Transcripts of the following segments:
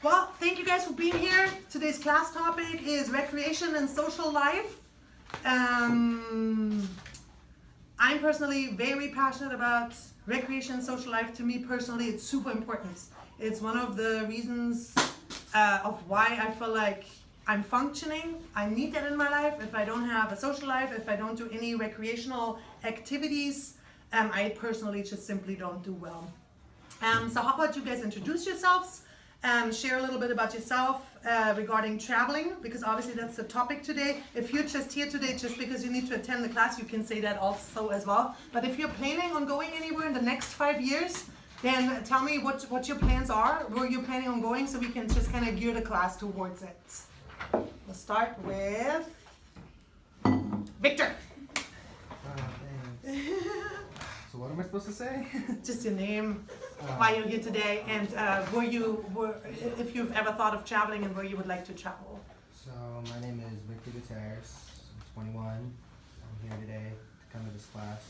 Well, thank you guys for being here. Today's class topic is recreation and social life. I'm personally very passionate about recreation and social life. To me personally, it's super important. It's one of the reasons of why I feel like I'm functioning. I need that in my life. If I don't have a social life, if I don't do any recreational activities, I personally just simply don't do well. So how about you guys introduce yourselves, share a little bit about yourself regarding traveling, because obviously that's the topic today. If you're just here today just because you need to attend the class, you can say that also as well. But if you're planning on going anywhere in the next 5 years, then tell me what your plans are, where you're planning on going, so we can just kind of gear the class towards it. We'll start with Victor. Thanks. So what am I supposed to say? Just your name, why you're here today, and if you've ever thought of traveling and where you would like to travel. So my name is Victor Gutierrez. I'm 21. I'm here today to come to this class.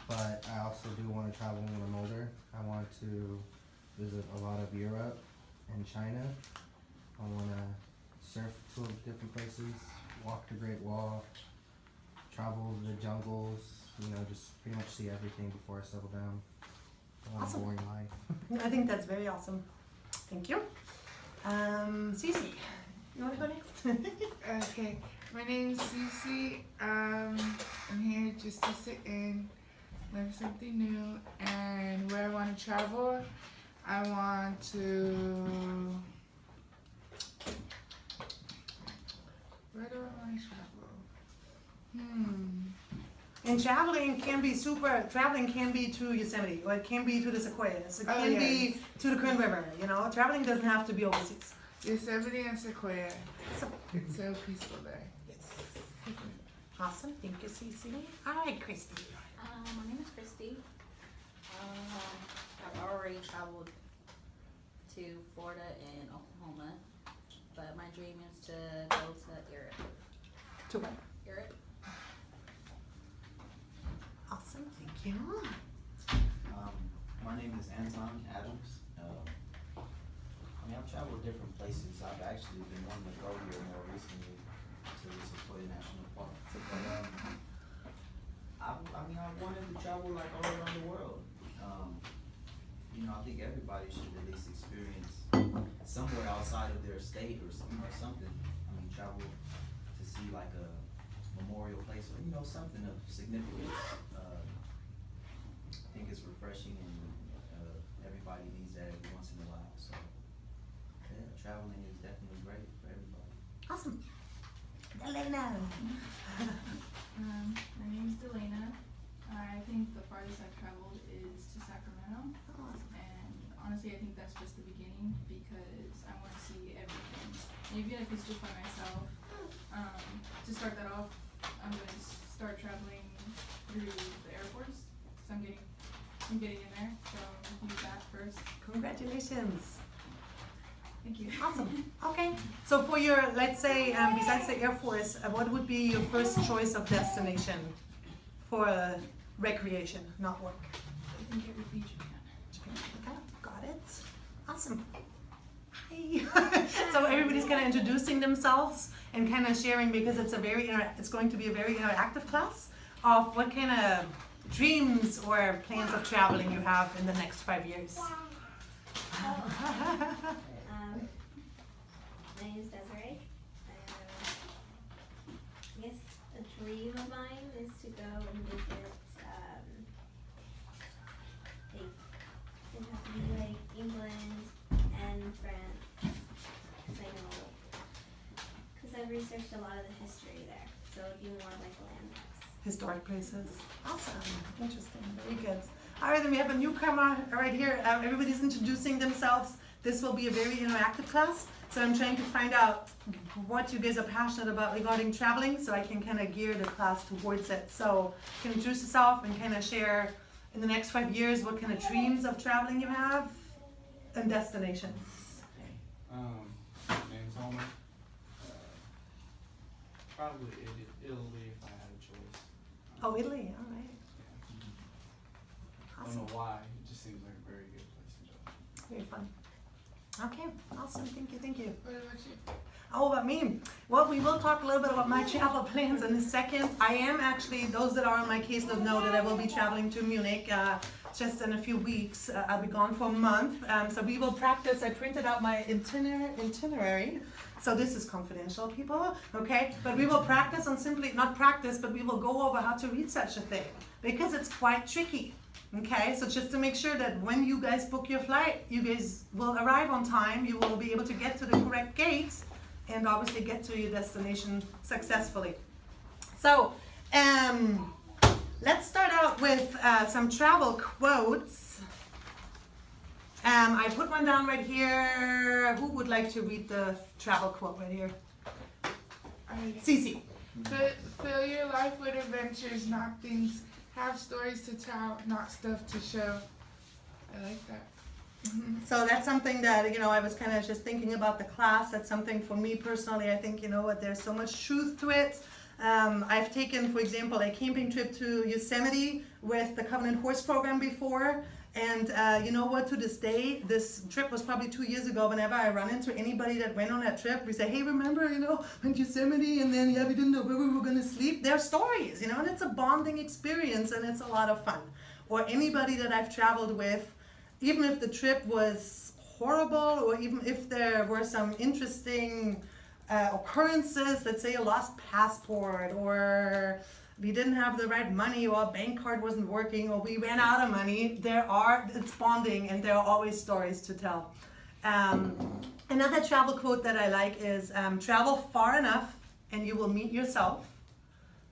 But I also do want to travel when I'm older. I want to visit a lot of Europe and China. I want to surf to different places, walk the Great Wall, travel the jungles, just pretty much see everything before I settle down. I want Awesome. a boring life. I think that's very awesome. Thank you. Cece, you want to go next? Okay, my name is Cece. I'm here just to sit in, learn something new, and where I want to travel, I want to. Where do I want to travel? And traveling can be to Yosemite, or it can be to the Sequoias, it can be to the Kern River, traveling doesn't have to be overseas. Yosemite and Sequoia. So, It's so peaceful there. yes. Awesome, thank you, Cece. All right, Christy. My name is Christy. I've already traveled to Florida and Oklahoma, but my dream is to go to Europe. To what? Europe. Awesome, thank you. My name is Anton Adams. I've traveled different places. I've actually been wanting to go here more recently to the Sequoia National Park. But I wanted to travel like all around the world. I think everybody should at least experience somewhere outside of their state or something. Travel to see like a memorial place or something of significance. I think it's refreshing and everybody needs that every once in a while. So yeah, traveling is definitely great for everybody. Awesome. Elena. My name is Delana. I think the farthest I've traveled is to Sacramento. And honestly, I think that's just the beginning because I want to see everything. And even if it's just by myself, to start that off, I'm going to start traveling through the Air Force. So I'm getting in there. So I'm going to do that first. Congratulations. Thank you. Awesome. Okay. So for your, let's say, besides the Air Force, what would be your first choice of destination for recreation, not work? I think it would be Japan. Japan. Okay, got it. Awesome. Hi. So everybody's kind of introducing themselves and kind of sharing, because it's it's going to be a very interactive class of what kind of dreams or plans of traveling you have in the next 5 years. My name is Desiree. I guess a dream of mine is to go and visit, it has to be like England and France, because I've researched a lot of the history there, so it'd be more like landmarks. Historic places. Awesome. Interesting. Very good. All right, then we have a newcomer right here. Everybody's introducing themselves. This will be a very interactive class. So I'm trying to find out what you guys are passionate about regarding traveling, so I can kind of gear the class towards it. So you can introduce yourself and kind of share in the next 5 years what kind of dreams of traveling you have and destinations. My name's Homer. Probably Italy if I had a choice. Oh, Italy. All right. I don't Awesome. know why. It just seems like a very good place to go. Very fun. Okay, awesome. Thank you. What about you? Oh, about me? Well, we will talk a little bit about my travel plans in a second. I am actually, those that are on my caseload know that I will be traveling to Munich just in a few weeks. I'll be gone for a month. So we will practice. I printed out my itinerary. So this is confidential, people, okay? But we will practice on simply, not practice, but we will go over how to read such a thing because it's quite tricky. Okay, so just to make sure that when you guys book your flight, you guys will arrive on time, you will be able to get to the correct gates and obviously get to your destination successfully. So, let's start out with some travel quotes. I put one down right here. Who would like to read the travel quote right here? Cece. Fill your life with adventures, not things. Have stories to tell, not stuff to show. I like that. So that's something that, you know, I was kind of just thinking about the class. That's something for me personally, I think, you know what, there's so much truth to it. I've taken, for example, a camping trip to Yosemite with the Covenant Horse Program before. And you know what, to this day, this trip was probably 2 years ago, whenever I run into anybody that went on that trip, we say, hey, remember, you know, went to Yosemite and then, yeah, we didn't know where we were going to sleep. They're stories, you know, and it's a bonding experience and it's a lot of fun. Or anybody that I've traveled with, even if the trip was horrible or even if there were some interesting occurrences, let's say a lost passport or we didn't have the right money or a bank card wasn't working or we ran out of money, it's bonding and there are always stories to tell. Another travel quote that I like is travel far enough and you will meet yourself.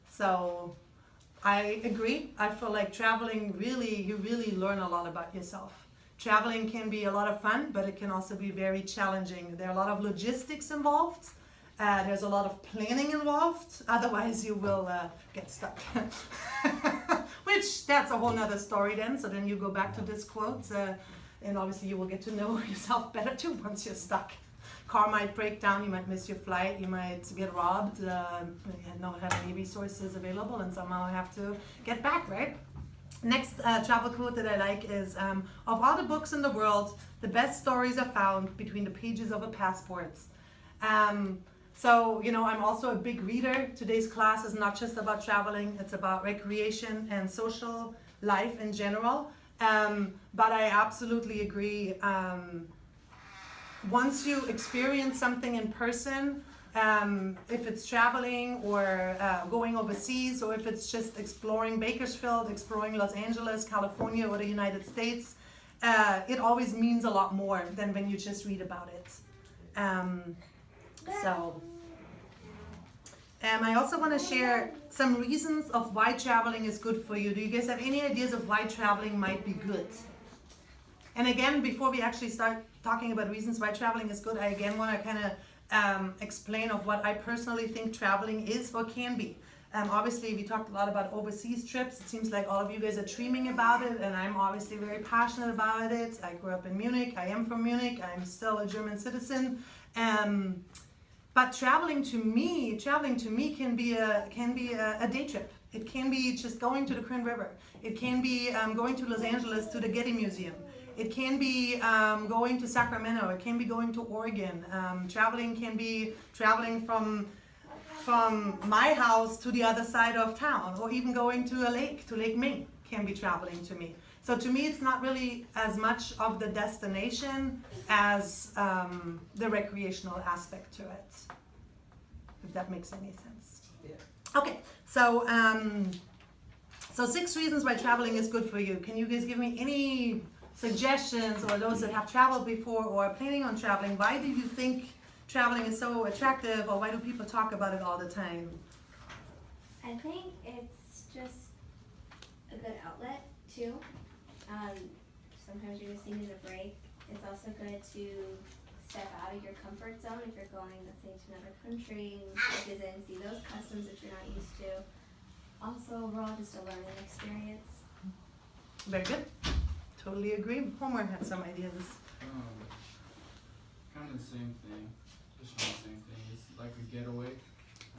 So I agree. I feel like traveling you really learn a lot about yourself. Traveling can be a lot of fun, but it can also be very challenging. There are a lot of logistics involved. There's a lot of planning involved, otherwise you will get stuck. Which, that's a whole nother story then, so then you go back to this quote, and obviously you will get to know yourself better too once you're stuck. Car might break down, you might miss your flight, you might get robbed, and not have any resources available, and somehow have to get back, right? Next travel quote that I like is, of all the books in the world, the best stories are found between the pages of a passport. So, you know, I'm also a big reader. Today's class is not just about traveling, it's about recreation and social life in general. But I absolutely agree. Once you experience something in person, if it's traveling or going overseas, or if it's just exploring Bakersfield, exploring Los Angeles, California, or the United States, it always means a lot more than when you just read about it. I also want to share some reasons of why traveling is good for you. Do you guys have any ideas of why traveling might be good? And again, before we actually start talking about reasons why traveling is good, I again want to kind of explain of what I personally think traveling is or can be. Obviously, we talked a lot about overseas trips. It seems like all of you guys are dreaming about it, and I'm obviously very passionate about it. I grew up in Munich. I am from Munich. I'm still a German citizen. But traveling to me can be a day trip. It can be just going to the Kern River. It can be going to Los Angeles to the Getty Museum. It can be going to Sacramento. It can be going to Oregon. Traveling can be traveling from my house to the other side of town, or even going to a lake, to Lake Ming, can be traveling to me. So to me, it's not really as much of the destination as the recreational aspect to it, if that makes any sense. Yeah. Okay, so 6 reasons why traveling is good for you. Can you guys give me any suggestions, or those that have traveled before or are planning on traveling? Why do you think traveling is so attractive, or why do people talk about it all the time? I think it's just a good outlet too. Sometimes you just need a break. It's also good to step out of your comfort zone if you're going, let's say, to another country, visit and see those customs that you're not used to. Also, overall, just a learning experience. Very good. Totally agree. Homer had some ideas. Kind of the same thing. Just the same thing. It's like a getaway.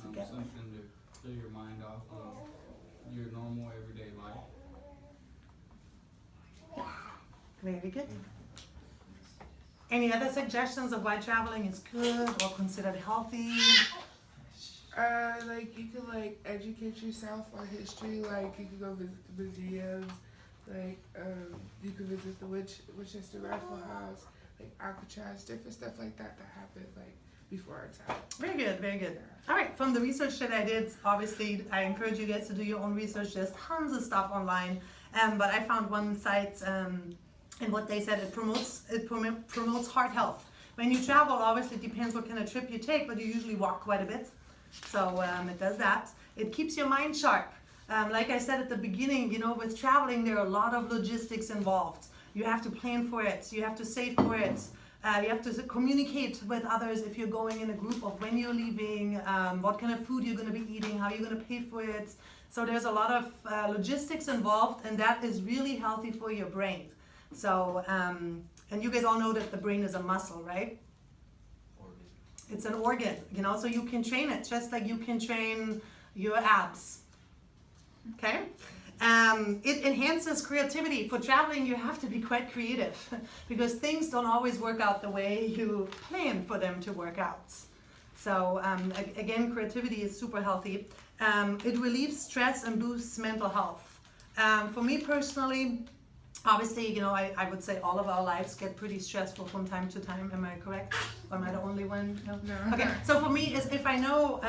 Something to clear your mind off of your normal everyday life. Very good. Any other suggestions of why traveling is good or considered healthy? Like you could like educate yourself on history. Like you could go visit the museums. Like you could visit the Winchester Rifle House, like Alcatraz, different stuff like that happened like before our time. Very good, very good. All right, from the research that I did, obviously I encourage you guys to do your own research. There's tons of stuff online, but I found one site, and what they said, it promotes heart health. When you travel, obviously it depends what kind of trip you take, but you usually walk quite a bit. So it does that. It keeps your mind sharp. Like I said at the beginning, you know, with traveling, there are a lot of logistics involved. You have to plan for it. You have to save for it. You have to communicate with others if you're going in a group of when you're leaving, what kind of food you're going to be eating, how you're going to pay for it. So there's a lot of logistics involved, and that is really healthy for your brain. So, and you guys all know that the brain is a muscle, right? It's an organ, you know, so you can train it just like you can train your abs. Okay? It enhances creativity. For traveling, you have to be quite creative because things don't always work out the way you plan for them to work out. So, again, creativity is super healthy. It relieves stress and boosts mental health. For me personally, obviously, you know, I would say all of our lives get pretty stressful from time to time. Am I correct? Or am I the only one? No. Okay, so for me, is if I know,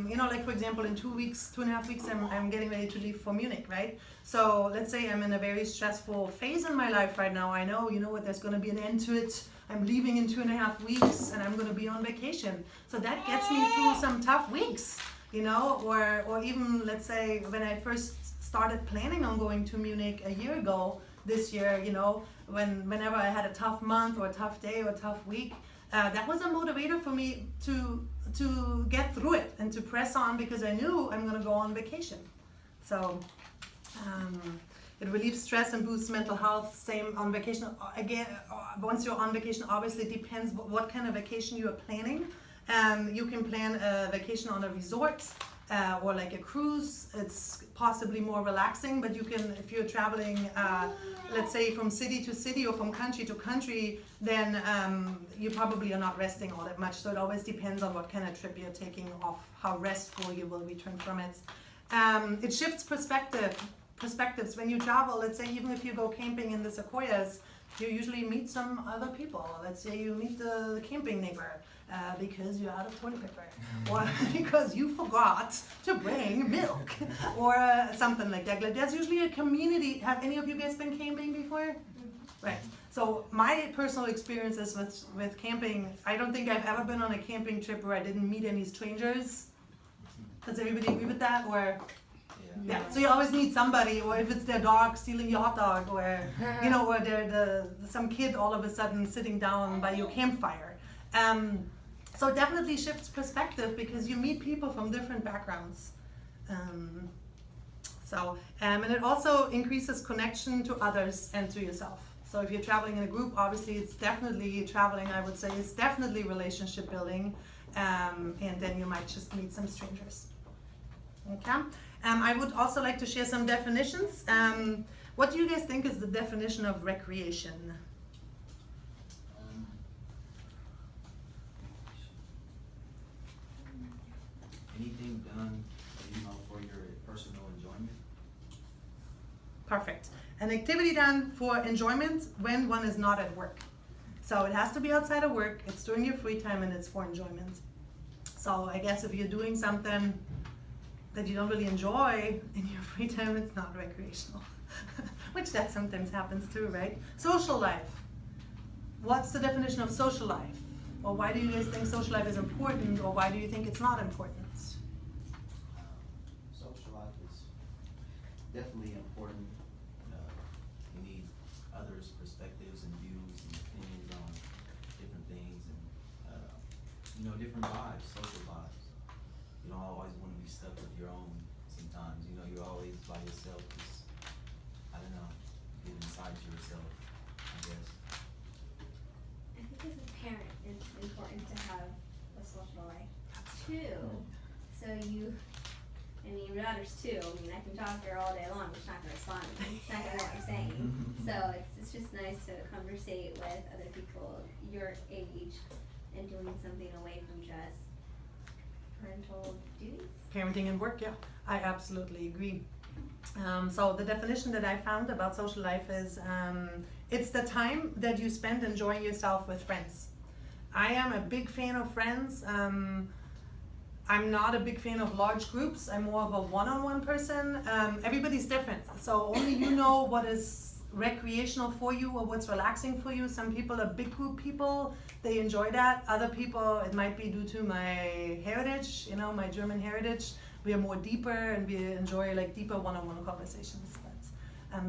you know, like for example, in 2 weeks, 2.5 weeks, I'm getting ready to leave for Munich, right? So let's say I'm in a very stressful phase in my life right now. I know, you know what, there's going to be an end to it. I'm leaving in 2.5 weeks and I'm going to be on vacation. So that gets me through some tough weeks, you know, or even let's say when I first started planning on going to Munich a year ago, this year, you know, whenever I had a tough month or a tough day or a tough week, that was a motivator for me to get through it and to press on because I knew I'm going to go on vacation. So it relieves stress and boosts mental health. Same on vacation. Again, once you're on vacation, obviously it depends what kind of vacation you are planning. You can plan a vacation on a resort. Or like a cruise. It's possibly more relaxing, but you can, if you're traveling, let's say from city to city or from country to country, then you probably are not resting all that much. So it always depends on what kind of trip you're taking off, how restful you will return from it. It shifts perspectives. When you travel, let's say even if you go camping in the Sequoias, you usually meet some other people. Let's say you meet the camping neighbor. Because you're out of toilet paper, or because you forgot to bring milk, or something like that. Like there's usually a community. Have any of you guys been camping before? Right. So my personal experiences with camping, I don't think I've ever been on a camping trip where I didn't meet any strangers. Does everybody agree with that? Or yeah. So you always meet somebody, or if it's their dog stealing your hot dog, or you know, or they're some kid all of a sudden sitting down by your campfire. So it definitely shifts perspective because you meet people from different backgrounds. And it also increases connection to others and to yourself. So if you're traveling in a group, obviously it's definitely traveling, I would say, it's definitely relationship building. And then you might just meet some strangers. Okay. I would also like to share some definitions. What do you guys think is the definition of recreation? Anything done, you know, for your personal enjoyment. Perfect. An activity done for enjoyment when one is not at work. So it has to be outside of work, it's during your free time, and it's for enjoyment. So I guess if you're doing something that you don't really enjoy in your free time, it's not recreational. Which that sometimes happens too, right? Social life. What's the definition of social life? Or why do you guys think social life is important, or why do you think it's not important? Social life is definitely important. You need others' perspectives and views and opinions on different things, and you know, different vibes, social vibes. You don't always want to be stuck with your own. Sometimes, you know, you're always by yourself. Just, I don't know, get inside yourself, I guess. I think as a parent, it's important to have a social life too. So your daughter's 2. I mean, I can talk to her all day long, but she's not gonna respond to me. She's not gonna know what I'm saying. So it's just nice to conversate with other people your age and doing something away from just parental duties. Parenting and work, yeah, I absolutely agree. So the definition that I found about social life is it's the time that you spend enjoying yourself with friends. I am a big fan of friends. I'm not a big fan of large groups. I'm more of a one-on-one person. Everybody's different, so only you know what is recreational for you or what's relaxing for you. Some people are big group people, they enjoy that. Other people, it might be due to my heritage, you know, my German heritage. We are more deeper and we enjoy like deeper one-on-one conversations.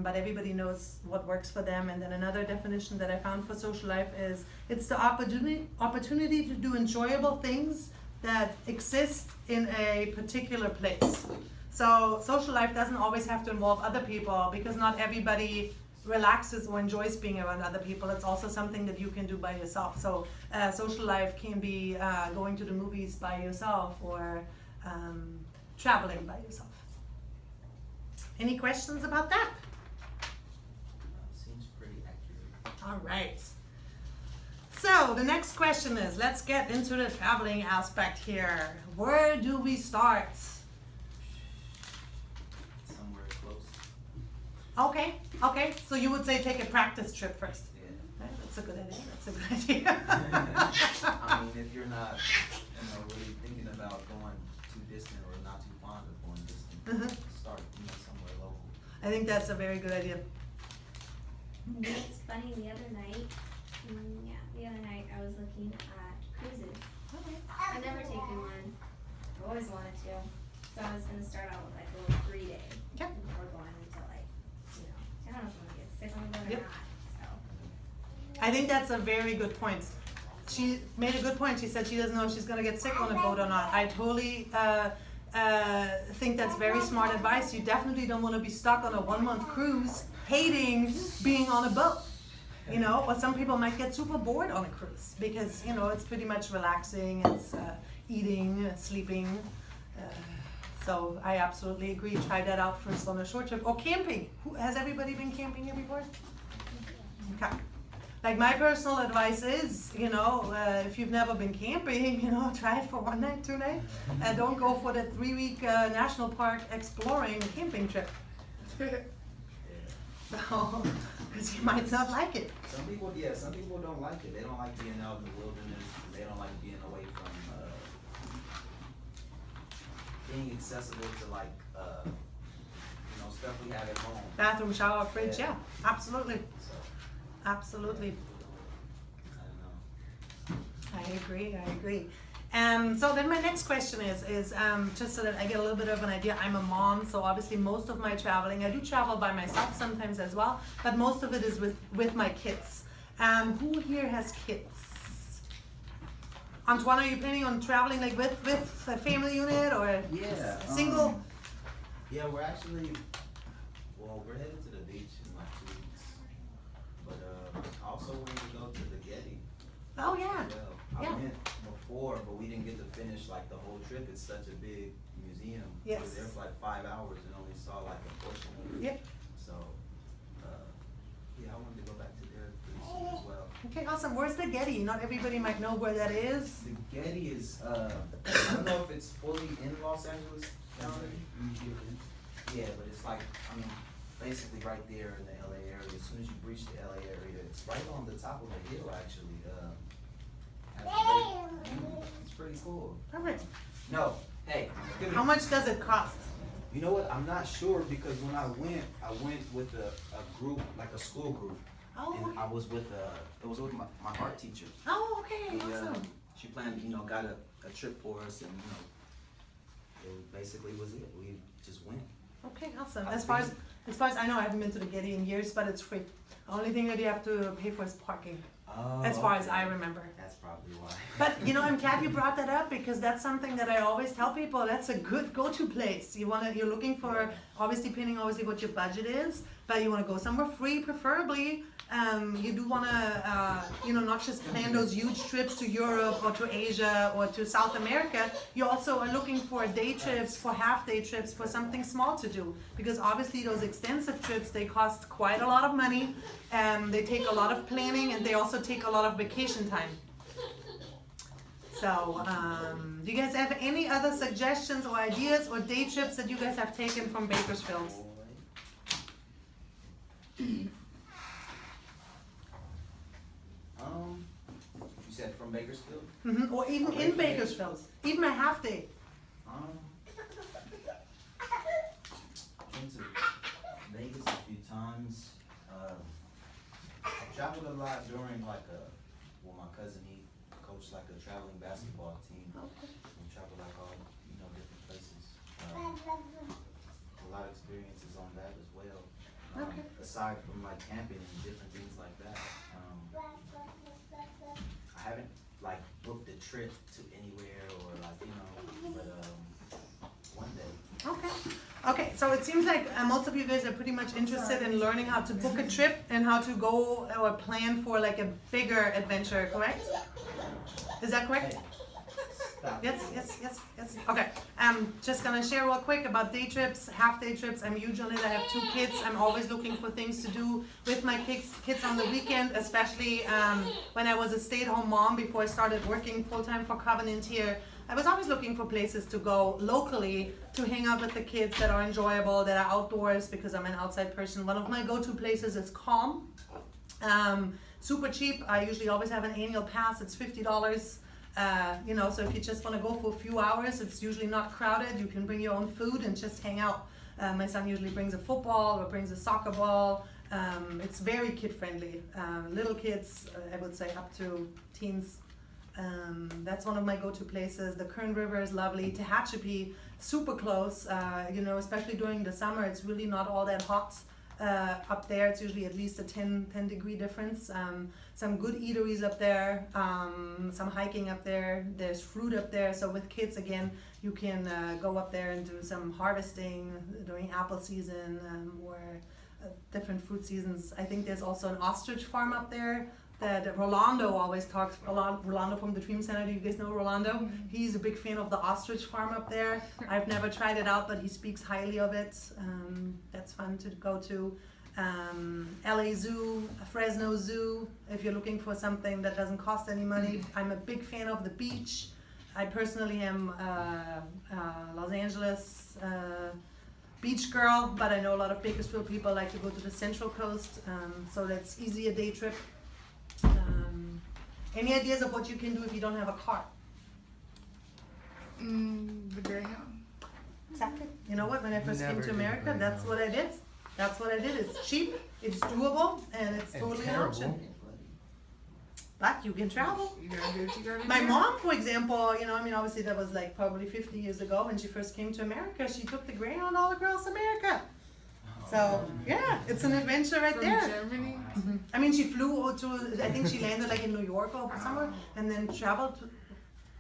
But everybody knows what works for them. And then another definition that I found for social life is it's the opportunity to do enjoyable things that exist in a particular place. So social life doesn't always have to involve other people, because not everybody relaxes or enjoys being around other people. It's also something that you can do by yourself. So social life can be going to the movies by yourself or traveling by yourself. Any questions about that? Seems pretty accurate. All right. So the next question is, let's get into the traveling aspect here. Where do we start? Somewhere close. Okay. So you would say take a practice trip first. Yeah. Right, that's a good idea. That's a good idea. I mean, if you're not, really thinking about going too distant or not too fond of going distant, start, somewhere local. I think that's a very good idea. It's funny, the other night I was looking at cruises. I've never taken one. I've always wanted to. So I was gonna start out with like a little 3-day. Yep. Before going into like, I don't know if I'm gonna get sick on the boat Yep. or not, so. I think that's a very good point. She made a good point. She said she doesn't know if she's gonna get sick on a boat or not. I totally think that's very smart advice. You definitely don't want to be stuck on a 1-month cruise hating being on a boat. Or some people might get super bored on a cruise because, it's pretty much relaxing, it's eating, sleeping. So I absolutely agree. Try that out first on a short trip. Or camping. Has everybody been camping here before? Okay. Like my personal advice is, if you've never been camping, try it for 1 night, 2 nights. And don't go for the 3-week national park exploring camping trip. So, because you might not like it. Some people don't like it. They don't like being out in the wilderness. They don't like being away from being accessible to like stuff we have at home. Bathroom, shower, fridge, yeah, absolutely. So Absolutely. I don't know. I agree. So then my next question is just so that I get a little bit of an idea. I'm a mom, so obviously most of my traveling, I do travel by myself sometimes as well, but most of it is with my kids. Who here has kids? Antoine, are you planning on traveling like with a family unit or Yeah, single? Yeah, we're headed to the beach in like 2 weeks. But I also wanted to go to the Getty. Oh yeah. as well. I Yeah. went before, but we didn't get to finish like the whole trip. It's such a big museum. Yes. We were there for like 5 hours and only saw like a portion of it. Yep. So, yeah, I wanted to go back to there pretty soon as well. Okay, awesome. Where's the Getty? Not everybody might know where that is. The Getty is, I don't know if it's fully in Los Angeles County. Yeah, but it's like, basically right there in the LA area. As soon as you breach the LA area, it's right on the top of a hill actually. It's pretty cool. Perfect. No, hey. How much does it cost? You know what? I'm not sure because when I went with a group, like a school group. Oh, And I was with my art teacher. oh, okay, awesome. She planned, got a trip for us and, it basically was it. We just went. Okay, awesome. As far as I know, I haven't been to the Getty in years, but it's free. The only thing that you have to pay for is parking, Oh, as far as okay. I remember. That's probably why. But I'm glad you brought that up because that's something that I always tell people. That's a good go-to place. You're looking for obviously depending what your budget is, but you want to go somewhere free, preferably. You do want to, not just plan those huge trips to Europe or to Asia or to South America. You also are looking for day trips, for half-day trips, for something small to do. Because obviously those extensive trips, they cost quite a lot of money. They take a lot of planning, and they also take a lot of vacation time. So, do you guys have any other suggestions or ideas or day trips that you guys have taken from Bakersfield? You said from Bakersfield? Or even in Bakersfield, even a half day. Been to Vegas a few times. I traveled a lot during my cousin, he coached like a traveling basketball team. We traveled like all, different places. A lot of experiences on that as well. Aside from like camping and different things like that. I haven't like booked a trip to anywhere or like, but one day. Okay, so it seems like most of you guys are pretty much interested in learning how to book a trip and how to go or plan for like a bigger adventure, correct? Is that correct? Hey, stop. Yes. Okay, just gonna share real quick about day trips, half day trips. I have 2 kids. I'm always looking for things to do with my kids on the weekend, especially when I was a stay-at-home mom before I started working full-time for Covenant here. I was always looking for places to go locally to hang out with the kids that are enjoyable, that are outdoors, because I'm an outside person. One of my go-to places is Calm. Super cheap. I usually always have an annual pass. It's $50. So if you just want to go for a few hours, it's usually not crowded. You can bring your own food and just hang out. My son usually brings a football or brings a soccer ball. It's very kid-friendly. Little kids, I would say up to teens. That's one of my go-to places. The Kern River is lovely. Tehachapi, super close. Especially during the summer, it's really not all that hot. Up there, it's usually at least a 10 degree difference. Some good eateries up there, some hiking up there. There's fruit up there. So with kids, again, you can go up there and do some harvesting during apple season or different fruit seasons. I think there's also an ostrich farm up there that Rolando always talks a lot. Rolando from the Dream Center. Do you guys know Rolando? He's a big fan of the ostrich farm up there. I've never tried it out, but he speaks highly of it. That's fun to go to. LA Zoo, Fresno Zoo, if you're looking for something that doesn't cost any money. I'm a big fan of the beach. I personally am Los Angeles beach girl, but I know a lot of Bakersfield people like to go to the Central Coast, so that's easy a day trip. Any ideas of what you can do if you don't have a car? The Greyhound. Exactly. You know what? When I first came Never to did America, Greyhound. that's what I did. It's cheap, it's doable, and it's And totally an terrible. option. But you can travel. You gotta do what you gotta do. My mom, for example, obviously that was like probably 50 years ago when she first came to America. She took the Greyhound all across America. So yeah, it's an adventure right From there. Germany. I mean, she flew to, I think she landed like in New York or somewhere, and then traveled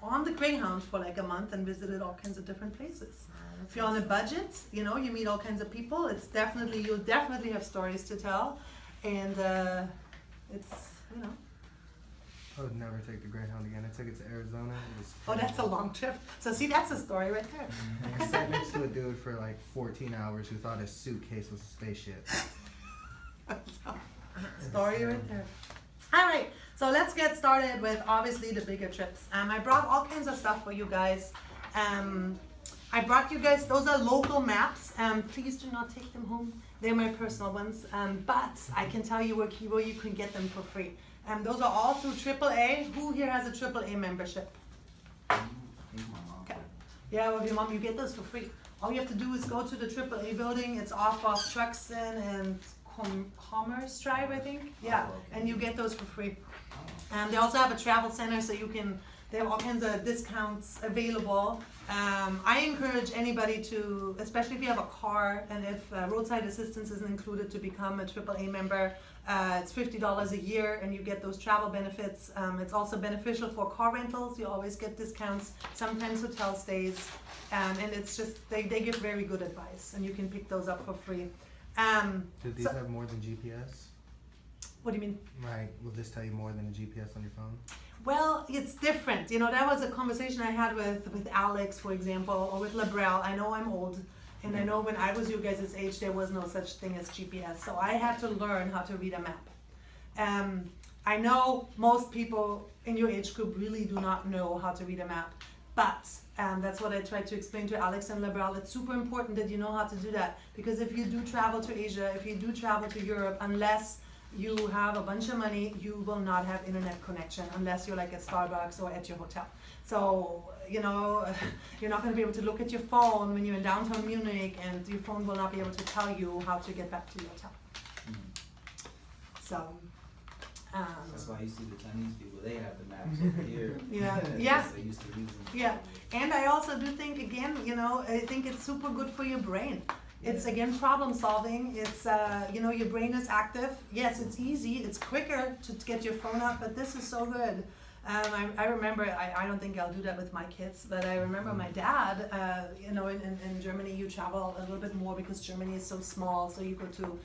on the Greyhound for like a month and visited all kinds of different places. If you're on a budget, you meet all kinds of people. You'll definitely have stories to tell, and it's. I would never take the Greyhound again. I took it to Arizona. It was Oh, that's a long trip. So see, that's a story right there. I sat next to a dude for like 14 hours who thought his suitcase was a spaceship. Story right there. All right, so let's get started with obviously the bigger trips. I brought all kinds of stuff for you guys. I brought you guys, those are local maps. Please do not take them home. They're my personal ones. But I can tell you where you can get them for free. Those are all through AAA. Who here has a AAA membership? Okay. Yeah, with your mom, you get those for free. All you have to do is go to the AAA building. It's off of Truxton and Commerce Drive, I think. Yeah, and you get those for free. They also have a travel center, so you can They have all kinds of discounts available. I encourage anybody to, especially if you have a car and if roadside assistance isn't included, to become a AAA member. It's $50 a year and you get those travel benefits. It's also beneficial for car rentals. You always get discounts, sometimes hotel stays. And it's just, they give very good advice and you can pick those up for free. Do these so- have more than GPS? What do you mean? Right, will this tell you more than a GPS on your phone? Well, it's different. You know, that was a conversation I had with Alex, for example, or with Labrel. I know I'm old, and I know when I was your guys' age, there was no such thing as GPS. So I had to learn how to read a map. I know most people in your age group really do not know how to read a map, but that's what I tried to explain to Alex and Labrel. It's super important that you know how to do that, because if you do travel to Asia, if you do travel to Europe, unless you have a bunch of money, you will not have internet connection unless you're like at Starbucks or at your hotel. So, you know, you're not going to be able to look at your phone when you're in downtown Munich, and your phone will not be able to tell you how to get back to your hotel. So, That's why you see the Chinese people, they have the maps over here. Yeah, Because yeah. They used to use them. yeah. And I also do think, again, you know, I think it's super good for your brain. It's, again, problem solving. It's, you know, your brain is active. Yes, it's easy. It's quicker to get your phone out, but this is so good. I remember, I don't think I'll do that with my kids, but I remember my dad, you know, in Germany you travel a little bit more because Germany is so small. So you go to,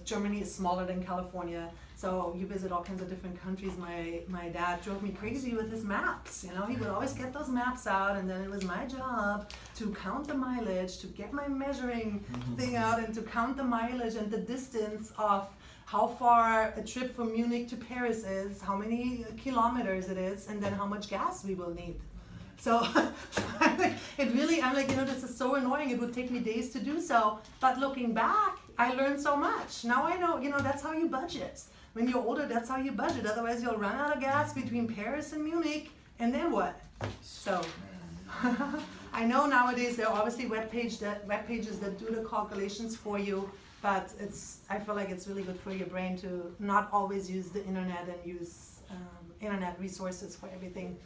Germany is smaller than California. So you visit all kinds of different countries. My dad drove me crazy with his maps. You know, he would always get those maps out, and then it was my job to count the mileage, to get my measuring thing out, and to count the mileage and the distance of how far a trip from Munich to Paris is, how many kilometers it is, and then how much gas we will need. So it really, I'm like, you know, this is so annoying. It would take me days to do so. But looking back, I learned so much. Now I know, you know, that's how you budget. When you're older, that's how you budget. Otherwise, you'll run out of gas between Paris and Munich, and then what? So I know nowadays there are obviously web pages that do the calculations for you, but I feel like it's really good for your brain to not always use the internet and use internet resources for everything.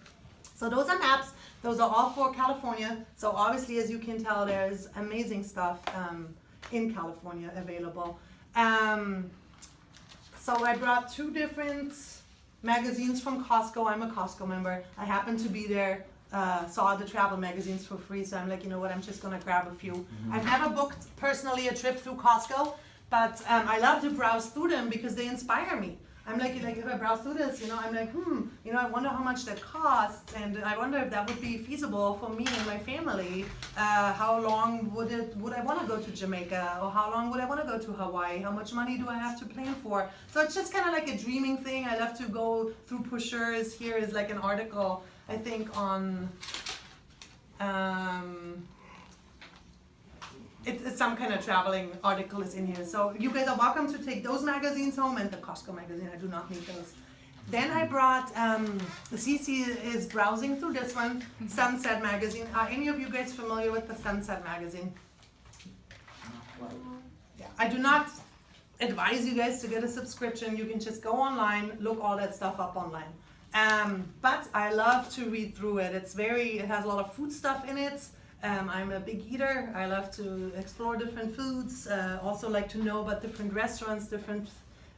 So those are maps. Those are all for California. So obviously, as you can tell, there's amazing stuff in California available. So I brought 2 different magazines from Costco. I'm a Costco member. I happened to be there, saw the travel magazines for free, so I'm like, you know what, I'm just gonna grab a few. I've never booked personally a trip through Costco, but I love to browse through them because they inspire me. I'm like if I browse through this, you know, I'm like, you know, I wonder how much that costs, and I wonder if that would be feasible for me and my family. How long would I want to go to Jamaica, or how long would I want to go to Hawaii? How much money do I have to plan for? So it's just kind of like a dreaming thing. I love to go through brochures. Here is like an article, I think, on it's some kind of traveling article is in here. So you guys are welcome to take those magazines home, and the Costco magazine, I do not need those. Then I brought, Cece is browsing through this one, Sunset magazine. Are any of you guys familiar with the Sunset magazine? Yeah, I do not advise you guys to get a subscription. You can just go online, look all that stuff up online. But I love to read through it. It has a lot of food stuff in it. I'm a big eater. I love to explore different foods. Also like to know about different restaurants, different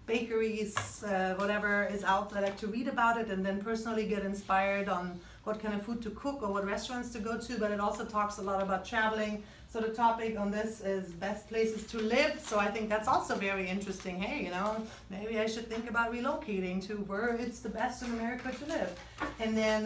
bakeries, whatever is out. I like to read about it and then personally get inspired on what kind of food to cook or what restaurants to go to. But it also talks a lot about traveling. So the topic on this is best places to live. So I think that's also very interesting. Hey, you know, maybe I should think about relocating to where it's the best in America to live. And then,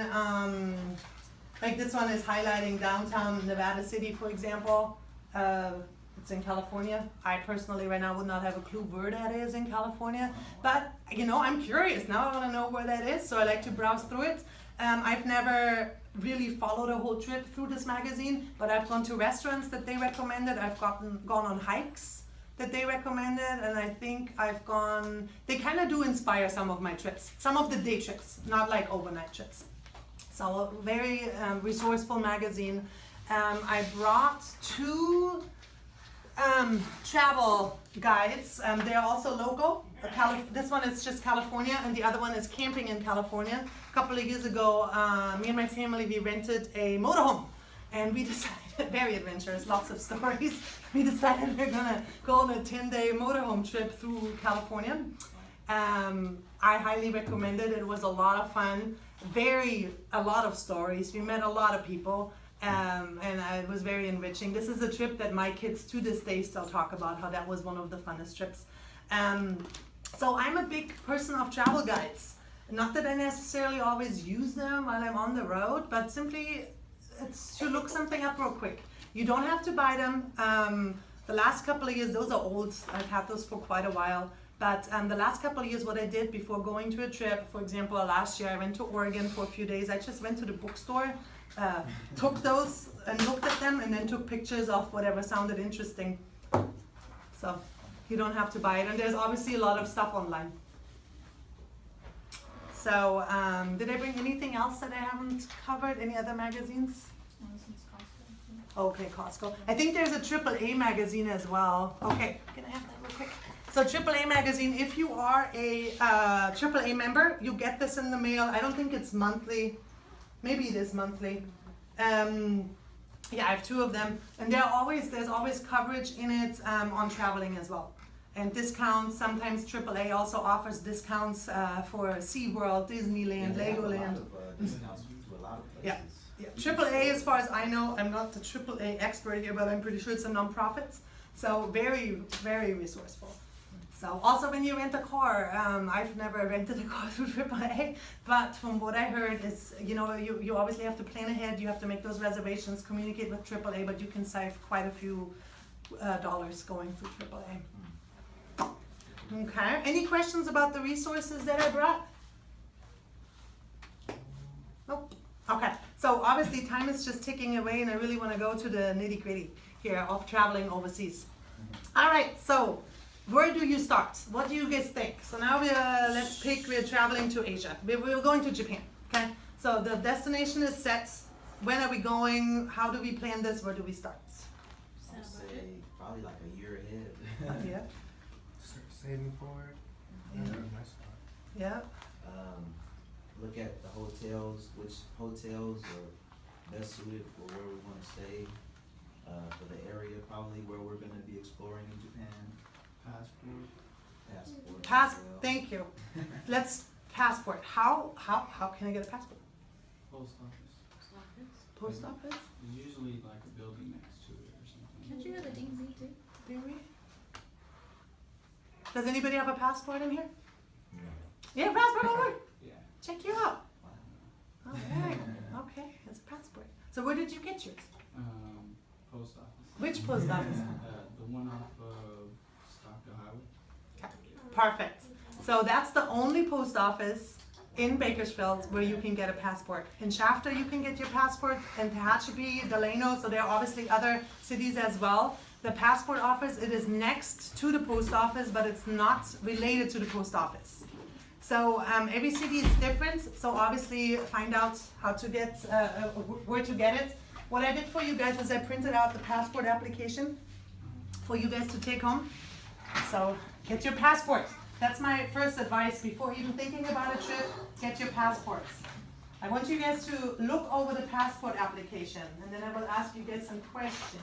like this one is highlighting downtown Nevada City, for example. It's in California. I personally right now would not have a clue where that is in California. But, you know, I'm curious. Now I want to know where that is, so I like to browse through it. I've never really followed a whole trip through this magazine, but I've gone to restaurants that they recommended. I've gone on hikes that they recommended, and I think they kind of do inspire some of my trips. Some of the day trips, not like overnight trips. So a very resourceful magazine. I brought 2 travel guides. They're also local, this one is just California, and the other one is camping in California. A couple of years ago, me and my family, we rented a motorhome, and we decided, very adventurous, lots of stories. We decided we're gonna go on a 10-day motorhome trip through California. I highly recommend it. It was a lot of fun, a lot of stories. We met a lot of people. And it was very enriching. This is a trip that my kids to this day still talk about, how that was one of the funnest trips. So I'm a big person of travel guides. Not that I necessarily always use them while I'm on the road, but simply it's to look something up real quick. You don't have to buy them. The last couple of years, those are old. I've had those for quite a while. But the last couple of years, what I did before going to a trip, for example, last year I went to Oregon for a few days. I just went to the bookstore, took those and looked at them, and then took pictures of whatever sounded interesting. So you don't have to buy it. And there's obviously a lot of stuff online. So did I bring anything else that I haven't covered? Any other magazines? Okay, Costco. I think there's a AAA magazine as well. Okay, can I have that real quick? So AAA magazine, if you are a AAA member, you get this in the mail. I don't think it's monthly. Maybe it is monthly. Yeah, I have 2 of them. And there's always coverage in it on traveling as well. And discounts, sometimes AAA also offers discounts for SeaWorld, Disneyland, Legoland. Discounts to a lot of places. Yeah. Yeah, AAA, as far as I know, I'm not the AAA expert here, but I'm pretty sure it's a non-profit. So very, very resourceful. So also when you rent a car, I've never rented a car through AAA, but from what I heard is, you obviously have to plan ahead, you have to make those reservations, communicate with AAA, but you can save quite a few dollars going through AAA. Okay, any questions about the resources that I brought? Nope. Okay, so obviously time is just ticking away and I really want to go to the nitty gritty here of traveling overseas. All right, so where do you start? What do you guys think? So now let's pick, we're traveling to Asia. We're going to Japan, okay? So the destination is set. When are we going? How do we plan this? Where do we start? I would say probably like a year ahead. Yeah, Start saving for it. Yeah. Nice spot. yeah. Look at the hotels, which hotels are best suited for where we want to stay, for the area probably where we're going to be exploring in Japan. Passport. Thank you. Let's passport. How can I get a passport? Post office. Post office? There's usually like a building next to it or something. Can't you have a DMZ too? Do we? Does anybody have a passport in here? No. You have a passport over? Yeah. Check you out. Wow. All right. Okay, it's a passport. So where did you get yours? Post office. Which post office? The one off of Stockton Highway. Perfect. So that's the only post office in Bakersfield where you can get a passport. In Shafter you can get your passport, in Tehachapi, Delano, so there are obviously other cities as well. The passport office, it is next to the post office, but it's not related to the post office. So every city is different, so obviously find out how to get, where to get it. What I did for you guys is I printed out the passport application for you guys to take home. So get your passports. That's my first advice before even thinking about a trip, get your passports. I want you guys to look over the passport application and then I will ask you guys some questions.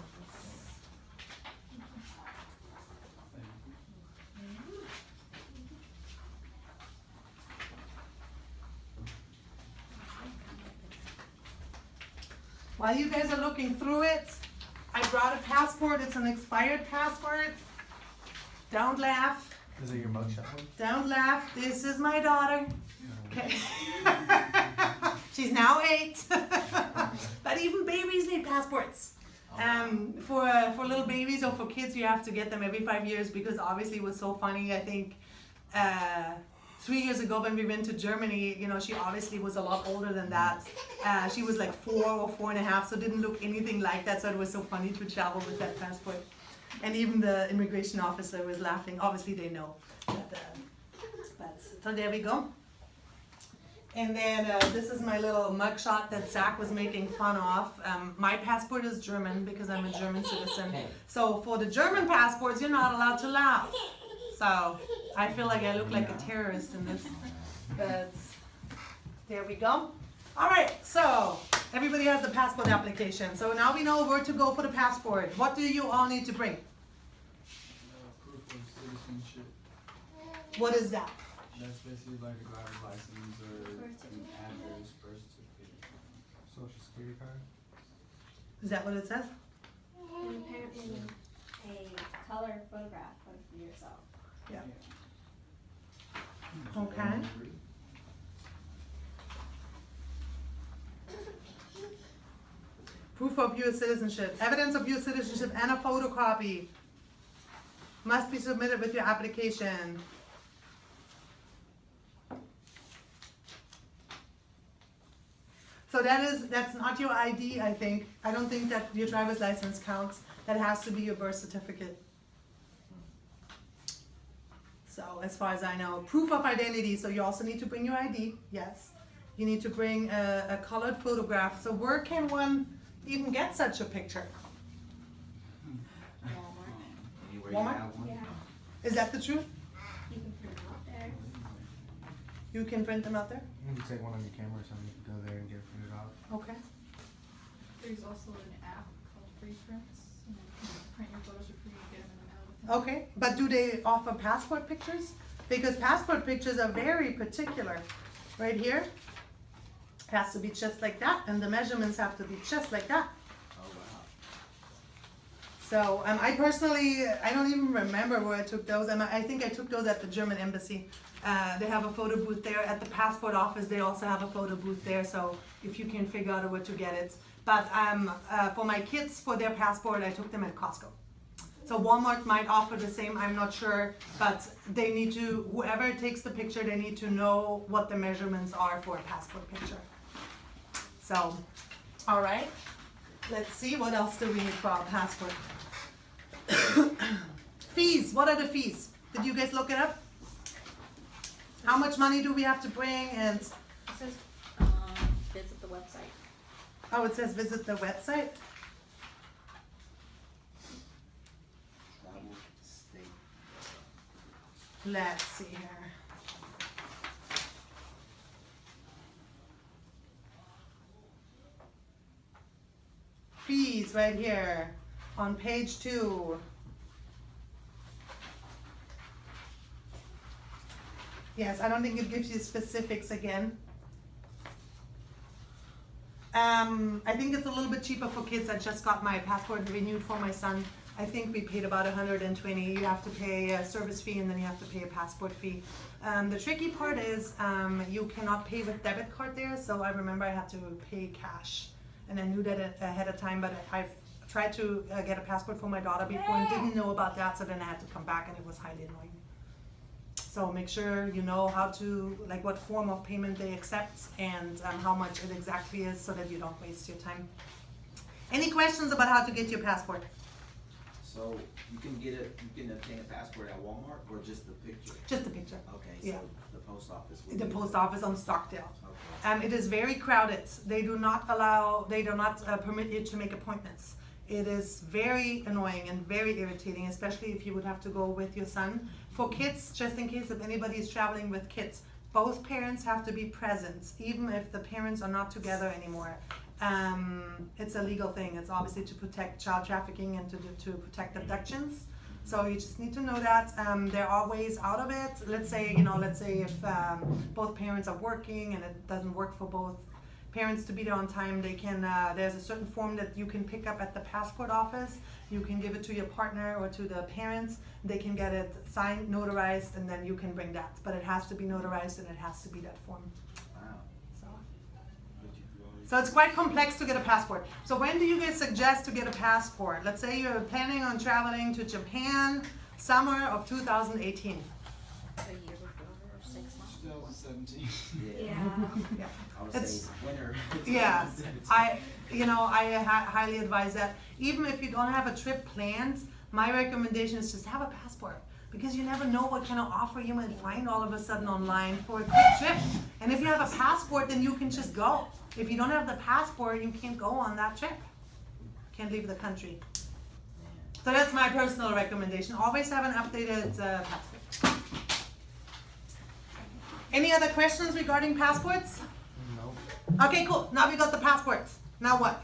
While you guys are looking through it, I brought a passport. It's an expired passport. Don't laugh. Is it your mugshot one? Don't laugh. This is my daughter. Okay. She's now 8. But even babies need passports. For little babies or for kids, you have to get them every 5 years because obviously it was so funny. I think 3 years ago when we went to Germany, she obviously was a lot older than that. She was like 4 or 4.5, so didn't look anything like that. So it was so funny to travel with that passport. And even the immigration officer was laughing. Obviously they know. But so there we go. And then this is my little mugshot that Zach was making fun of. My passport is German because I'm a German citizen. So for the German passports, you're not allowed to laugh. So I feel like I look like a terrorist in this, but there we go. All right, so everybody has the passport application. So now we know where to go for the passport. What do you all need to bring? Proof of citizenship. What is that? That's basically like a driver's license or Birth an certificate. address, birth certificate. Social security card? Is that what it says? And apparently a color photograph of yourself. Okay. Proof of U.S. citizenship. Evidence of U.S. citizenship and a photocopy must be submitted with your application. So that's not your ID, I think. I don't think that your driver's license counts. That has to be your birth certificate. So as far as I know, proof of identity. So you also need to bring your ID, yes. You need to bring a colored photograph. So where can one even get such a picture? Anywhere Walmart? you have one. Yeah, Is that the truth? you can print them out there. You can print them out there? You can take one on your camera or something, you can go there and get it printed off. Okay. There's also an app called Free Prints, and you can print your photos for free and get them in the mail within. Okay, but do they offer passport pictures? Because passport pictures are very particular. Right here, has to be just like that, and the measurements have to be just like that. Oh, wow. So I personally, I don't even remember where I took those. I think I took those at the German embassy. They have a photo booth there. At the passport office, they also have a photo booth there. So if you can figure out where to get it. But for my kids, for their passport, I took them at Costco. So Walmart might offer the same, I'm not sure. But they need to, whoever takes the picture, they need to know what the measurements are for a passport picture. So, all right. Let's see, what else do we need for our passport? Fees, what are the fees? Did you guys look it up? How much money do we have to bring? And, It says, visit the website. oh, it says visit the website? Travel state. Let's see here. Fees right here on page 2. Yes, I don't think it gives you specifics again. I think it's a little bit cheaper for kids. I just got my passport renewed for my son. I think we paid about 120. You have to pay a service fee and then you have to pay a passport fee. The tricky part is you cannot pay with debit card there, so I remember I had to pay cash. And I knew that ahead of time, but I've tried to get a passport for my daughter before and didn't know about that, so then I had to come back and it was highly annoying. So make sure you know how to, like what form of payment they accept and how much it exactly is so that you don't waste your time. Any questions about how to get your passport? So you can obtain a passport at Walmart or just the picture? Just a picture. Okay, Yeah. so the post office would The be- post office on Stockdale. Okay. It is very crowded. They do not permit you to make appointments. It is very annoying and very irritating, especially if you would have to go with your son. For kids, just in case if anybody is traveling with kids, both parents have to be present, even if the parents are not together anymore. It's a legal thing. It's obviously to protect child trafficking and to protect abductions. So you just need to know that there are ways out of it. Let's say if both parents are working and it doesn't work for both parents to be there on time, they can. There's a certain form that you can pick up at the passport office. You can give it to your partner or to the parents. They can get it signed, notarized, and then you can bring that. But it has to be notarized and it has to be that form. Wow. So. But you could always- So it's quite complex to get a passport. So when do you guys suggest to get a passport? Let's say you're planning on traveling to Japan summer of 2018. A year before or 6 months. Still 17. Yeah. Yeah. I would It's- say winter. Yeah, 2017. I highly advise that. Even if you don't have a trip planned, my recommendation is just have a passport. Because you never know what kind of offer you might find all of a sudden online for a quick trip. And if you have a passport, then you can just go. If you don't have the passport, you can't go on that trip. Can't leave the country. So that's my personal recommendation. Always have an updated passport. Any other questions regarding passports? Nope. Okay, cool. Now we got the passports. Now what?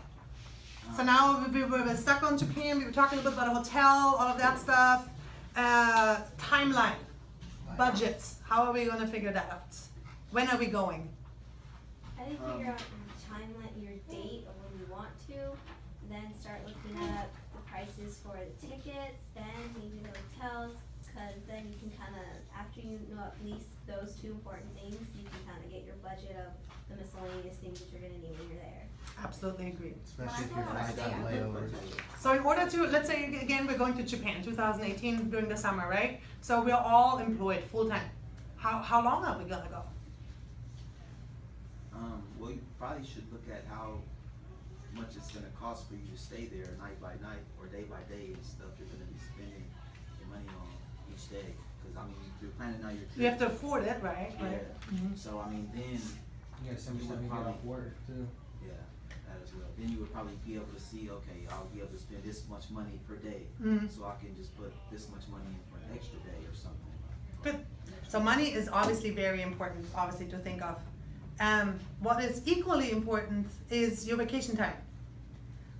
So now we were stuck on Japan. We were talking a bit about a hotel, all of that stuff. Timeline, budgets. How are we going to figure that out? When are we going? I think figure out your timeline, your date of when you want to, then start looking up the prices for the tickets, then maybe the hotels, because then you can kind of, after you know at least those two important things, you can kind of get your budget of the miscellaneous things that you're going to need when you're there. Absolutely agree. Especially if your flights have layovers. So in order to, let's say again, we're going to Japan 2018 during the summer, right? So we're all employed full time. How long are we gonna go? Well, you probably should look at how much it's gonna cost for you to stay there night by night or day by day and stuff you're gonna be spending your money on each day. Cause I mean, if you're planning out your trip. You have to afford it, right? Yeah. Right. Mhm. So I mean, then, You got some You stuff would you get probably- off work too. yeah, that as well. Then you would probably be able to see, okay, I'll be able to spend this much money per day. Mhm. So I can just put this much money in for an extra day or something. Good. So money is obviously very important, obviously to think of. What is equally important is your vacation time.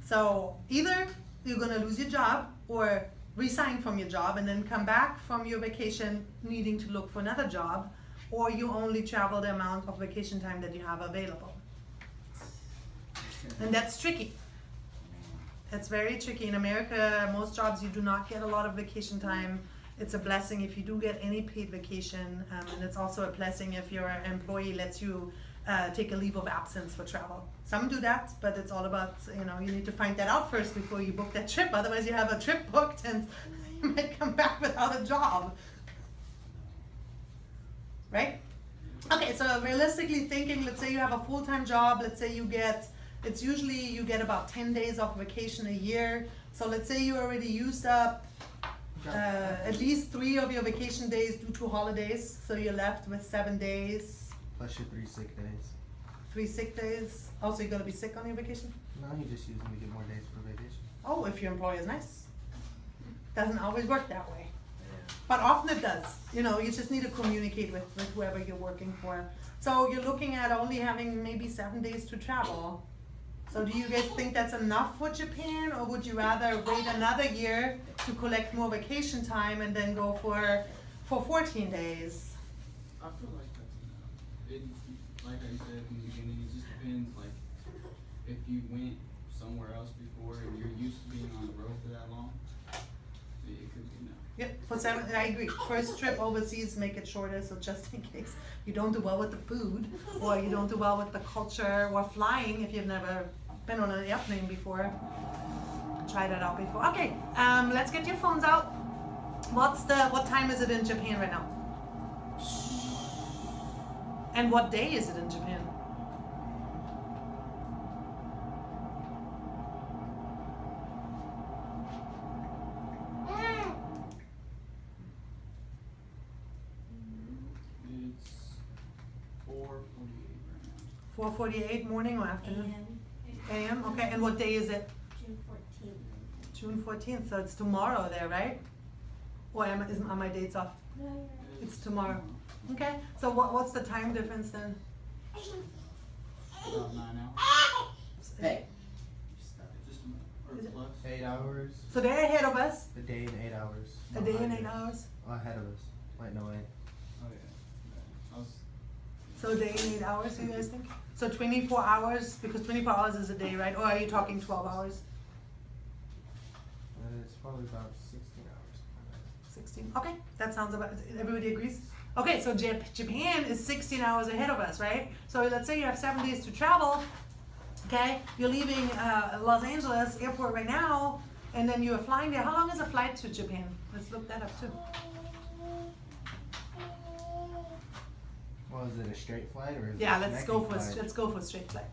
So either you're gonna lose your job or resign from your job and then come back from your vacation needing to look for another job, or you only travel the amount of vacation time that you have available. And that's tricky. It's very tricky. In America, most jobs you do not get a lot of vacation time. It's a blessing if you do get any paid vacation, and it's also a blessing if your employee lets you take a leave of absence for travel. Some do that, but it's all about, you need to find that out first before you book that trip. Otherwise you have a trip booked and you might come back without a job. Right? Okay, so realistically thinking, let's say you have a full-time job, let's say you get about 10 days of vacation a year. So let's say you already used up at least 3 of your vacation days due to holidays, so you're left with 7 days. Plus your 3 sick days. 3 sick days. Also, you're gonna be sick on your vacation? No, you just use them to get more days for vacation. Oh, if your employer is nice. Doesn't always work that way. Yeah. But often it does. You just need to communicate with whoever you're working for. So you're looking at only having maybe 7 days to travel. So do you guys think that's enough for Japan, or would you rather wait another year to collect more vacation time and then go for 14 days? I feel like that's enough. It, like I said in the beginning, it just depends, like, if you went somewhere else before and you're used to being on the road for that long, it could be enough. Yep, for 7, I agree. First trip overseas, make it shorter, so just in case you don't do well with the food, or you don't do well with the culture, or flying if you've never been on an airplane before. Try that out before. Okay, let's get your phones out. What time is it in Japan right now? And what day is it in Japan? It's 4:48 right now. 4:48 morning or afternoon? AM, okay, and what day is it? June 14th. June 14th, so it's tomorrow there, right? Or are my dates off? It's tomorrow. Okay, so what's the time difference then? About 9 hours. Hey. Just or Is it- plus. 8 hours. So they're ahead of us, A day and 8 hours. a day and Behind 8 us. hours. Ahead of us. Wait, no, wait. Oh yeah. I was So a day and 8 hours, you guys think? So 24 hours, because 24 hours is a day, right? Or are you talking 12 hours? It's probably about 16 hours. 16, okay, that sounds about, everybody agrees? Okay, so Japan is 16 hours ahead of us, right? So let's say you have 7 days to travel, okay? You're leaving Los Angeles airport right now, and then you're flying there. How long is a flight to Japan? Let's look that up too. Well, is it a straight flight or is it Yeah, a let's connecting go flight? let's go for straight flight.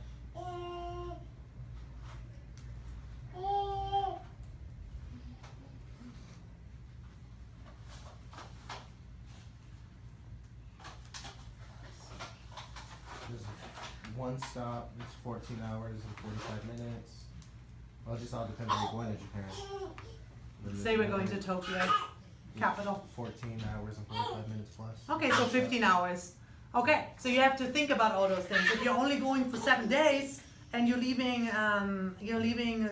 There's one stop, it's 14 hours and 45 minutes. Well, it just all depends where you're going to Japan. But Say we're going to Tokyo, capital. 14 hours and 45 minutes plus. Okay, so 15 hours. Okay, so you have to think about all those things. If you're only going for 7 days and you're leaving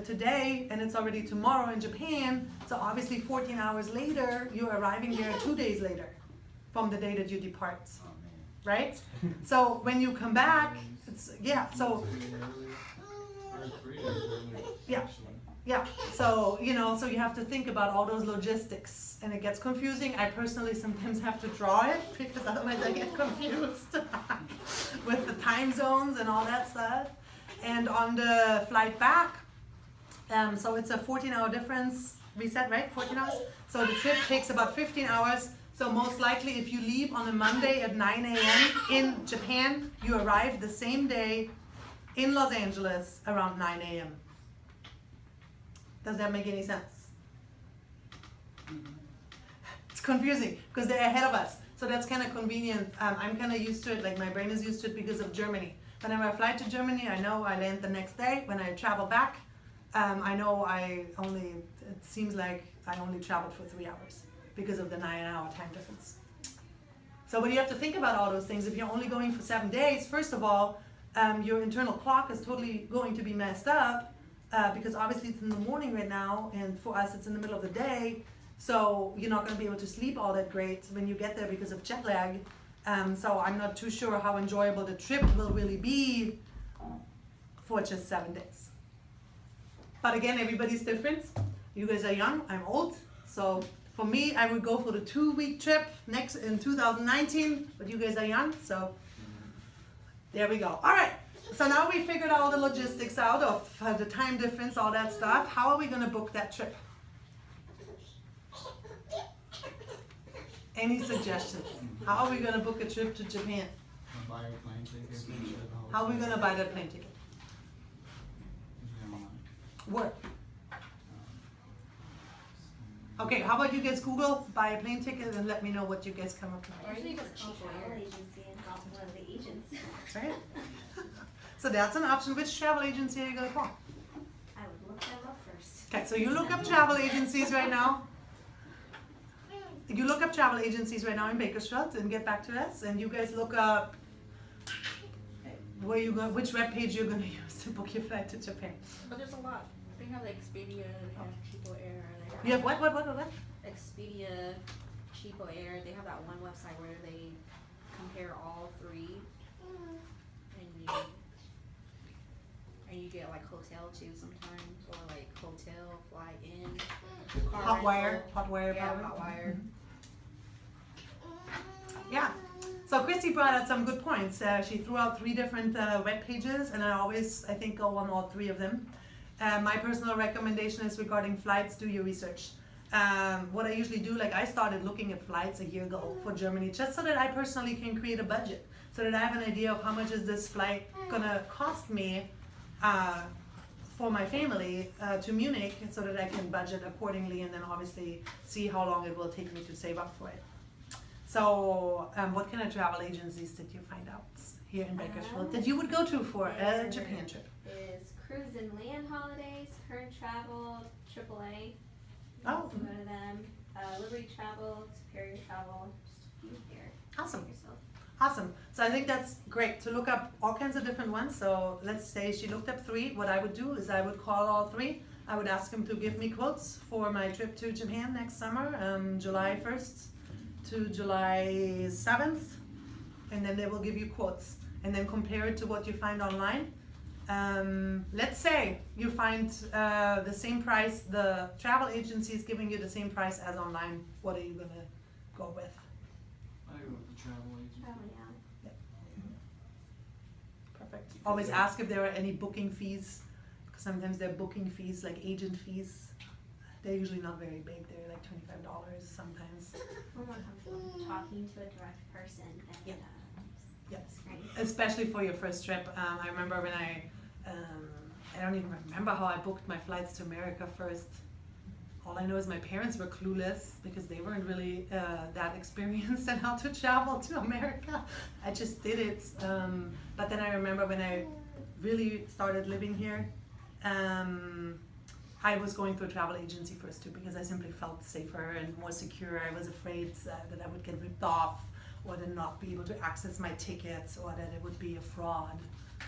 today and it's already tomorrow in Japan, so obviously 14 hours later, you're arriving there 2 days later from the day that you depart, Oh, man. right? So when you come back, it's, so 2 days early, or 3 days early, Yeah. actually. yeah, so you have to think about all those logistics, and it gets confusing. I personally sometimes have to draw it because otherwise I get confused with the time zones and all that stuff. And on the flight back, so it's a 14-hour difference. We said, right? 14 hours. So the trip takes about 15 hours. So most likely, if you leave on a Monday at 9 a.m. in Japan, you arrive the same day in Los Angeles around 9 a.m. Does that make any sense? It's confusing because they're ahead of us. So that's kind of convenient. I'm kind of used to it, like my brain is used to it because of Germany. Whenever I fly to Germany, I know I land the next day. When I travel back, I know it seems like I only traveled for 3 hours because of the 9-hour time difference. So but you have to think about all those things. If you're only going for 7 days, first of all, your internal clock is totally going to be messed up because obviously it's in the morning right now, and for us it's in the middle of the day. So you're not going to be able to sleep all that great when you get there because of jet lag. So I'm not too sure how enjoyable the trip will really be for just 7 days. But again, everybody's different. You guys are young, I'm old. So for me, I would go for the 2-week trip next in 2019, but you guys are young, so there we go. All right, so now we figured all the logistics out of the time difference, all that stuff. How are we gonna book that trip? Any suggestions? How are we gonna book a trip to Japan? Buy your plane ticket, make sure the whole How are we thing gonna buy that plane ticket? is online. Where? Um, Okay, how about you guys Google, buy a plane ticket, and let me know what you guys come up with. Or you Usually can it's call cheaper. travel agency and call one of the agents. Right? So that's an option. Which travel agency are you gonna call? I would look them up first. Okay, so you look up travel agencies right now. You look up travel agencies right now in Bakersfield and get back to us, and you guys look up where you go, which web page you're gonna use to book your flight to Japan. But there's a lot. They have like Expedia, they have Cheapo Air, they You have what? Expedia, Cheapo Air. They have that one website where they compare all three, and you get like hotel too sometimes, or like hotel, fly in, car Hotwire, rental. Hotwire, Yeah, probably. Hotwire. Yeah. So Christy brought out some good points. She threw out 3 different web pages, and I think, go on all 3 of them. My personal recommendation is regarding flights, do your research. What I usually do, like I started looking at flights a year ago for Germany, just so that I personally can create a budget, so that I have an idea of how much is this flight gonna cost me for my family to Munich, so that I can budget accordingly, and then obviously see how long it will take me to save up for it. So, what kind of travel agencies did you find out here in Bakersfield that you would go to for a Japan trip? Is Cruise and Land Holidays, Current Travel, AAA. Oh. You can go to them. Liberty Travel, Superior Travel, just a few here. Awesome. Yourself. Awesome. So I think that's great to look up all kinds of different ones. So let's say she looked up 3. What I would do is I would call all 3. I would ask them to give me quotes for my trip to Japan next summer, July 1st to July 7th. And then they will give you quotes. And then compare it to what you find online. Let's say you find the same price, the travel agency is giving you the same price as online. What are you going to go with? I go with the travel agent. Travel, yeah. Perfect. Always ask if there are any booking fees, because sometimes there are booking fees, like agent fees. They're usually not very big, they're like $25 sometimes. We're more comfortable talking to a direct person than Yeah. yeah. Yes. screen. Especially for your first trip. I remember when I don't even remember how I booked my flights to America first. All I know is my parents were clueless because they weren't really that experienced in how to travel to America. I just did it. But then I remember when I really started living here, I was going through a travel agency first too, because I simply felt safer and more secure. I was afraid that I would get ripped off, or then not be able to access my tickets, or that it would be a fraud.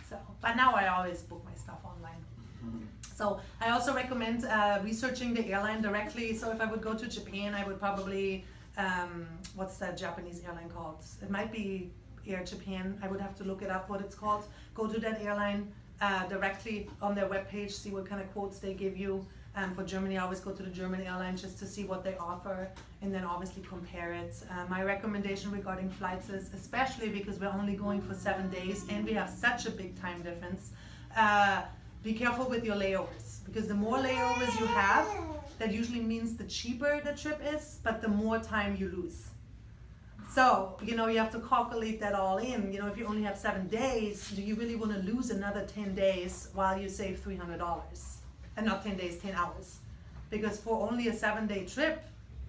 So, but now I always book my stuff online. So I also recommend researching the airline directly. So if I would go to Japan, I would probably, what's that Japanese airline called? It might be Air Japan. I would have to look it up what it's called. Go to that airline directly on their webpage, see what kind of quotes they give you. For Germany, I always go to the German airline just to see what they offer, and then obviously compare it. My recommendation regarding flights is, especially because we're only going for 7 days and we have such a big time difference, be careful with your layovers, because the more layovers you have, that usually means the cheaper the trip is, but the more time you lose. So, you know, you have to calculate that all in. You know, if you only have 7 days, do you really want to lose another 10 days while you save $300? And not 10 days, 10 hours. Because for only a 7-day trip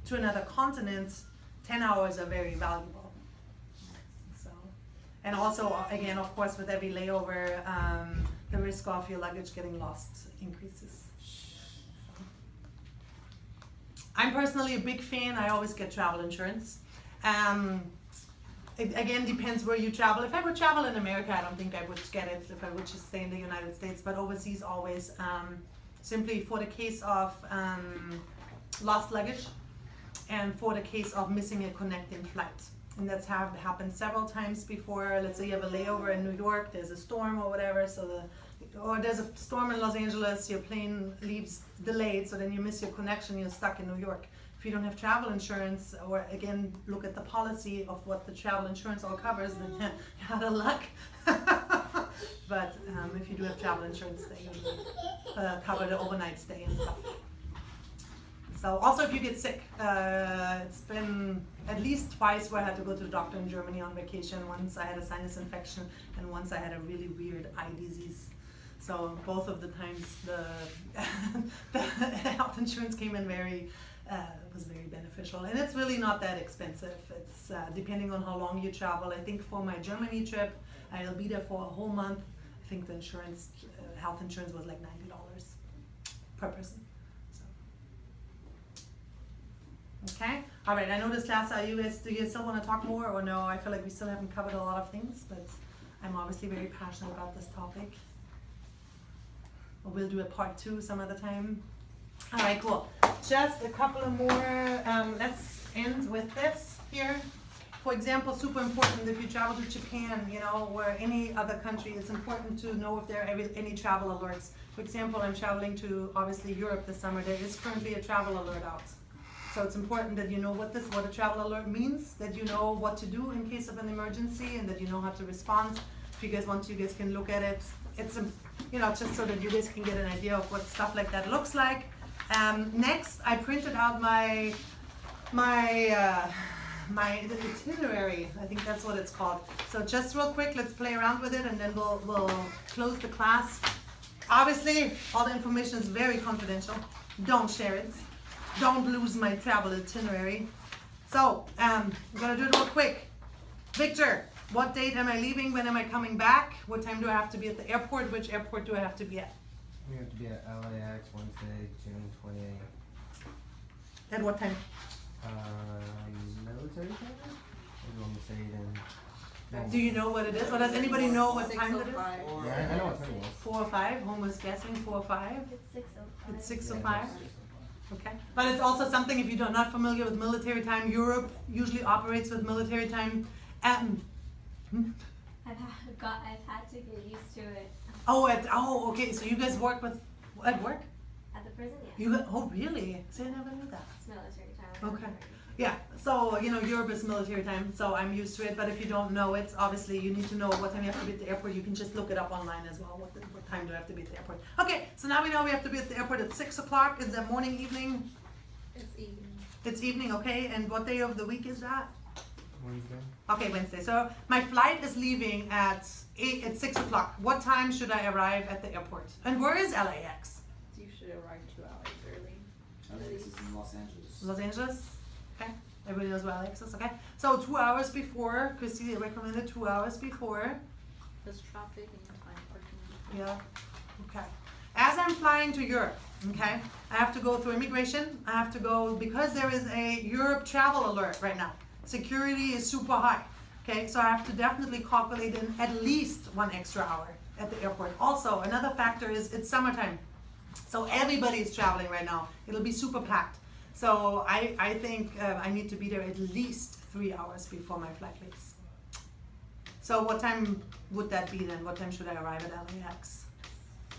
to another continent, 10 hours are very valuable. So, and also, again, of course, with every layover, the risk of your luggage getting lost increases. I'm personally a big fan. I always get travel insurance. It again depends where you travel. If I would travel in America, I don't think I would get it if I would just stay in the United States, but overseas always, simply for the case of lost luggage and for the case of missing a connecting flight. And that's happened several times before. Let's say you have a layover in New York, there's a storm or whatever, or there's a storm in Los Angeles, your plane leaves delayed, so then you miss your connection, you're stuck in New York. If you don't have travel insurance, or again, look at the policy of what the travel insurance all covers, then you're out of luck. But if you do have travel insurance, they usually cover the overnight stay and stuff. So also if you get sick, it's been at least twice where I had to go to the doctor in Germany on vacation. Once I had a sinus infection, and once I had a really weird eye disease. So both of the times the health insurance came in was very beneficial, and it's really not that expensive. It's depending on how long you travel. I think for my Germany trip, I'll be there for a whole month. I think the insurance, health insurance, was like $90 per person. So. Okay. All right. I noticed last do you guys still want to talk more, or no? I feel like we still haven't covered a lot of things, but I'm obviously very passionate about this topic. We'll do a part 2 some other time. All right, cool. Just a couple of more. Let's end with this here. For example, super important if you travel to Japan, you know, or any other country, it's important to know if there are any travel alerts. For example, I'm traveling to obviously Europe this summer. There is currently a travel alert out. So it's important that you know what a travel alert means, that you know what to do in case of an emergency, and that you know how to respond. If you guys want, you guys can look at it. It's you know, just so that you guys can get an idea of what stuff like that looks like. Next, I printed out my itinerary. I think that's what it's called. So just real quick, let's play around with it, and then we'll close the class. Obviously, all the information is very confidential. Don't share it. Don't lose my travel itinerary. So I'm gonna do it real quick. Victor, what date am I leaving? When am I coming back? What time do I have to be at the airport? Which airport do I have to be at? We have to be at LAX Wednesday, June 28th. At what time? Military time? Or do you want me to say it in? Do you know what it is? Or does anybody know what time it is? 6:05. Yeah, I know what time it is. 4 or 5? Home was guessing 4 or 5. It's 6:05. It's 6:05. Okay. But it's also something, if you're not familiar with military time, Europe usually operates with military time. I've had to get used to it. Okay. So you guys work at work? At the prison, yeah. Really? See, I never knew that. It's military time. Okay. Yeah, so you know, Europe is military time, so I'm used to it. But if you don't know it, obviously you need to know what time you have to be at the airport. You can just look it up online as well. What time do I have to be at the airport? Okay, so now we know we have to be at the airport at 6 o'clock. Is that morning, evening? It's evening. It's evening, okay. And what day of the week is that? Wednesday. Okay, Wednesday. So my flight is leaving at 6 o'clock. What time should I arrive at the airport? And where is LAX? You should arrive 2 hours early. This is in Los Angeles. Los Angeles? Okay. Everybody knows where LAX is, okay? So 2 hours before, Christy recommended 2 hours before. There's traffic and you find parking. Yeah, okay. As I'm flying to Europe, okay, I have to go through immigration. I have to go, because there is a Europe travel alert right now. Security is super high. Okay, so I have to definitely calculate in at least 1 extra hour at the airport. Also, another factor is it's summertime. So everybody is traveling right now. It'll be super packed. So I think I need to be there at least 3 hours before my flight leaves. So what time would that be then? What time should I arrive at LAX?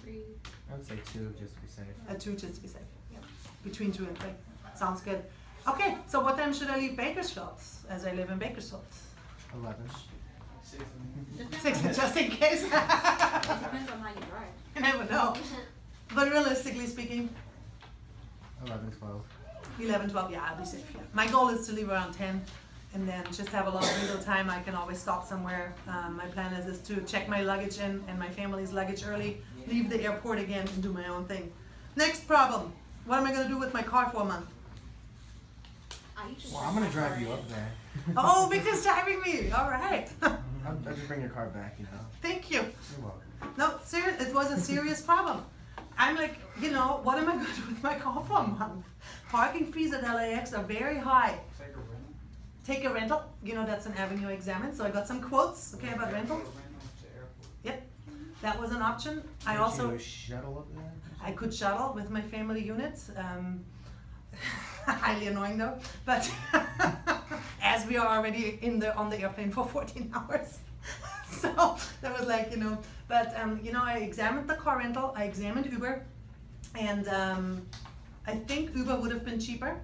3. I would say 2 just to be safe. At 2 just to be safe. Yep. Between 2 and 3. Sounds good. Okay, so what time should I leave Bakersfield as I live in Bakersfield? 11. 6, just in case. It depends on how you drive. You never know. But realistically speaking, 11, 12. 11, 12, yeah, I'll be safe. Yeah. My goal is to leave around 10 and then just have a lot of wiggle time. I can always stop somewhere. My plan is to check my luggage in and my family's luggage early, leave the airport again and do my own thing. Next problem. What am I going to do with my car for a month? Well, I'm gonna drive you up there. Oh, Victor's driving me. All right. I'll just bring your car back, you know. Thank you. You're welcome. No, serious. It was a serious problem. I'm like, you know, what am I going to do with my car for a month? Parking fees at LAX are very high. Take a rental. Take a rental. You know, that's an avenue examined. So I got some quotes, okay, about rental. Yep, that was an option. I Can't also, you shuttle up there? I could shuttle with my family unit. Highly annoying though, but as we are already on the airplane for 14 hours. So that was like, you know, but you know, I examined the car rental, I examined Uber, and I think Uber would have been cheaper.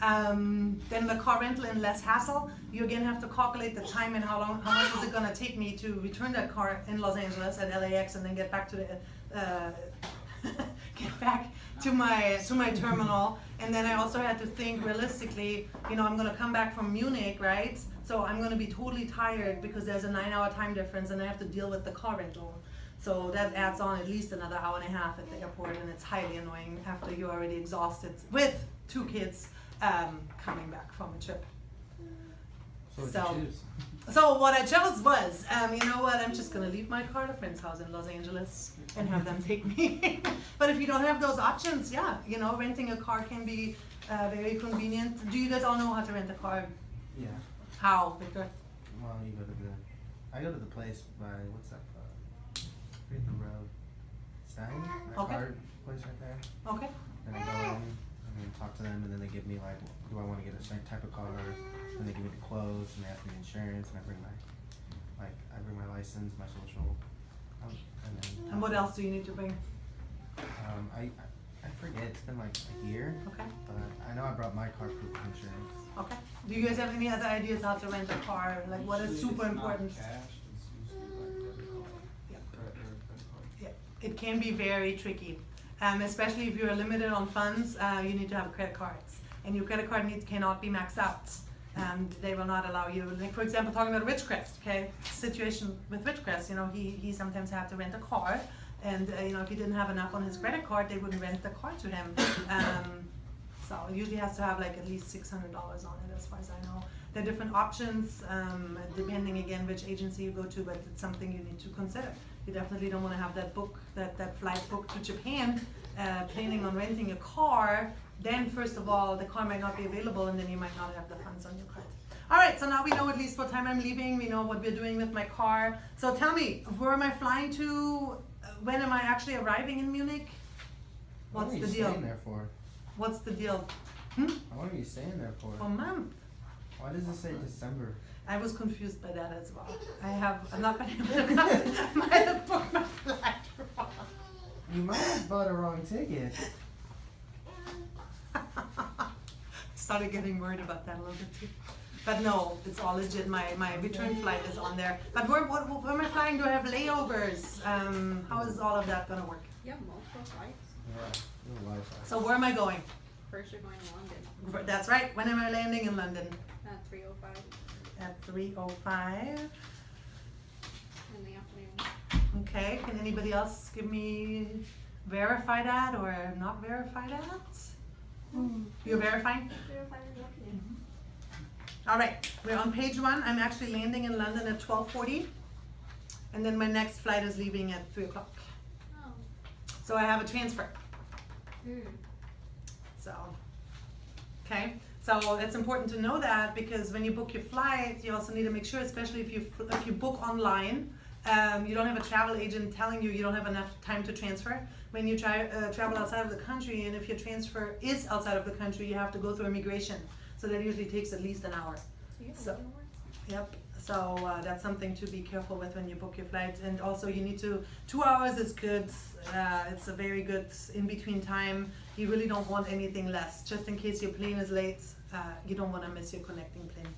Then the car rental and less hassle. You again have to calculate the time and how much is it gonna take me to return that car in Los Angeles at LAX and then get back to the get back to my terminal. And then I also had to think realistically, you know, I'm gonna come back from Munich, right? So I'm gonna be totally tired because there's a 9-hour time difference and I have to deal with the car rental. So that adds on at least another hour and a half at the airport, and it's highly annoying after you're already exhausted with 2 kids coming back from a trip. So what So- you choose? So what I chose was, you know what, I'm just gonna leave my car at a friend's house in Los Angeles and have them take me. But if you don't have those options, yeah, you know, renting a car can be very convenient. Do you guys all know how to rent a car? Yeah. How, Victor? Well, I go to the place by, what's that, forget the road. Stein? That Okay. car place right there. Okay. Then I go in and then talk to them, and then they give me like, do I want to get a certain type of car? Then they give me the clothes, and they ask me the insurance, and I bring my license, my social, and then. And what else do you need to bring? I forget. It's been like a year, Okay. but I know I brought my car proof of insurance. Okay. Do you guys have any other ideas how to rent a car? Like what is super important? It's not cash, it's usually like debit card. Yep. Credit card. It can be very tricky, especially if you're limited on funds. You need to have credit cards, and your credit card needs cannot be maxed out. They will not allow you. Like for example, talking about Ridgecrest, okay, situation with Ridgecrest. You know, he sometimes had to rent a car, and you know, if he didn't have enough on his credit card, they wouldn't rent the car to him. So it usually has to have like at least $600 on it, as far as I know. There are different options, depending again which agency you go to, but it's something you need to consider. You definitely don't want to have that flight booked to Japan, planning on renting a car. Then first of all, the car might not be available, and then you might not have the funds on your card. All right, so now we know at least what time I'm leaving. We know what we're doing with my car. So tell me, where am I flying to? When am I actually arriving in Munich? What's How long the are you deal? staying there for? What's the deal? How long are you staying there for? A month. Why does it say December? I was confused by that as well. I'm not been able to come. I might have booked my flight wrong. You might have bought a wrong ticket. Started getting worried about that a little bit too. But no, it's all legit. My return flight is on there. But where am I flying? Do I have layovers? How is all of that gonna work? You have multiple flights. Yeah, your Wi-Fi. So where am I going? First, you're going to London That's right. When am I landing in London? at 3:05 At 3:05. in the afternoon. Okay. Can anybody else verify that or not verify that? You're verifying? All right, we're on page 1. I'm actually landing in London at 12:40, and then my next flight is leaving at 3 o'clock. Oh. So I have a transfer. So, okay. So it's important to know that, because when you book your flight, you also need to make sure, especially if you book online, you don't have a travel agent telling you don't have enough time to transfer. When you travel outside of the country, and if your transfer is outside of the country, you have to go through immigration. So that usually takes at least an hour. So, yep. So that's something to be careful with when you book your flight. And also you need to, 2 hours is good. It's a very good in-between time. You really don't want anything less. Just in case your plane is late, you don't want to miss your connecting plane,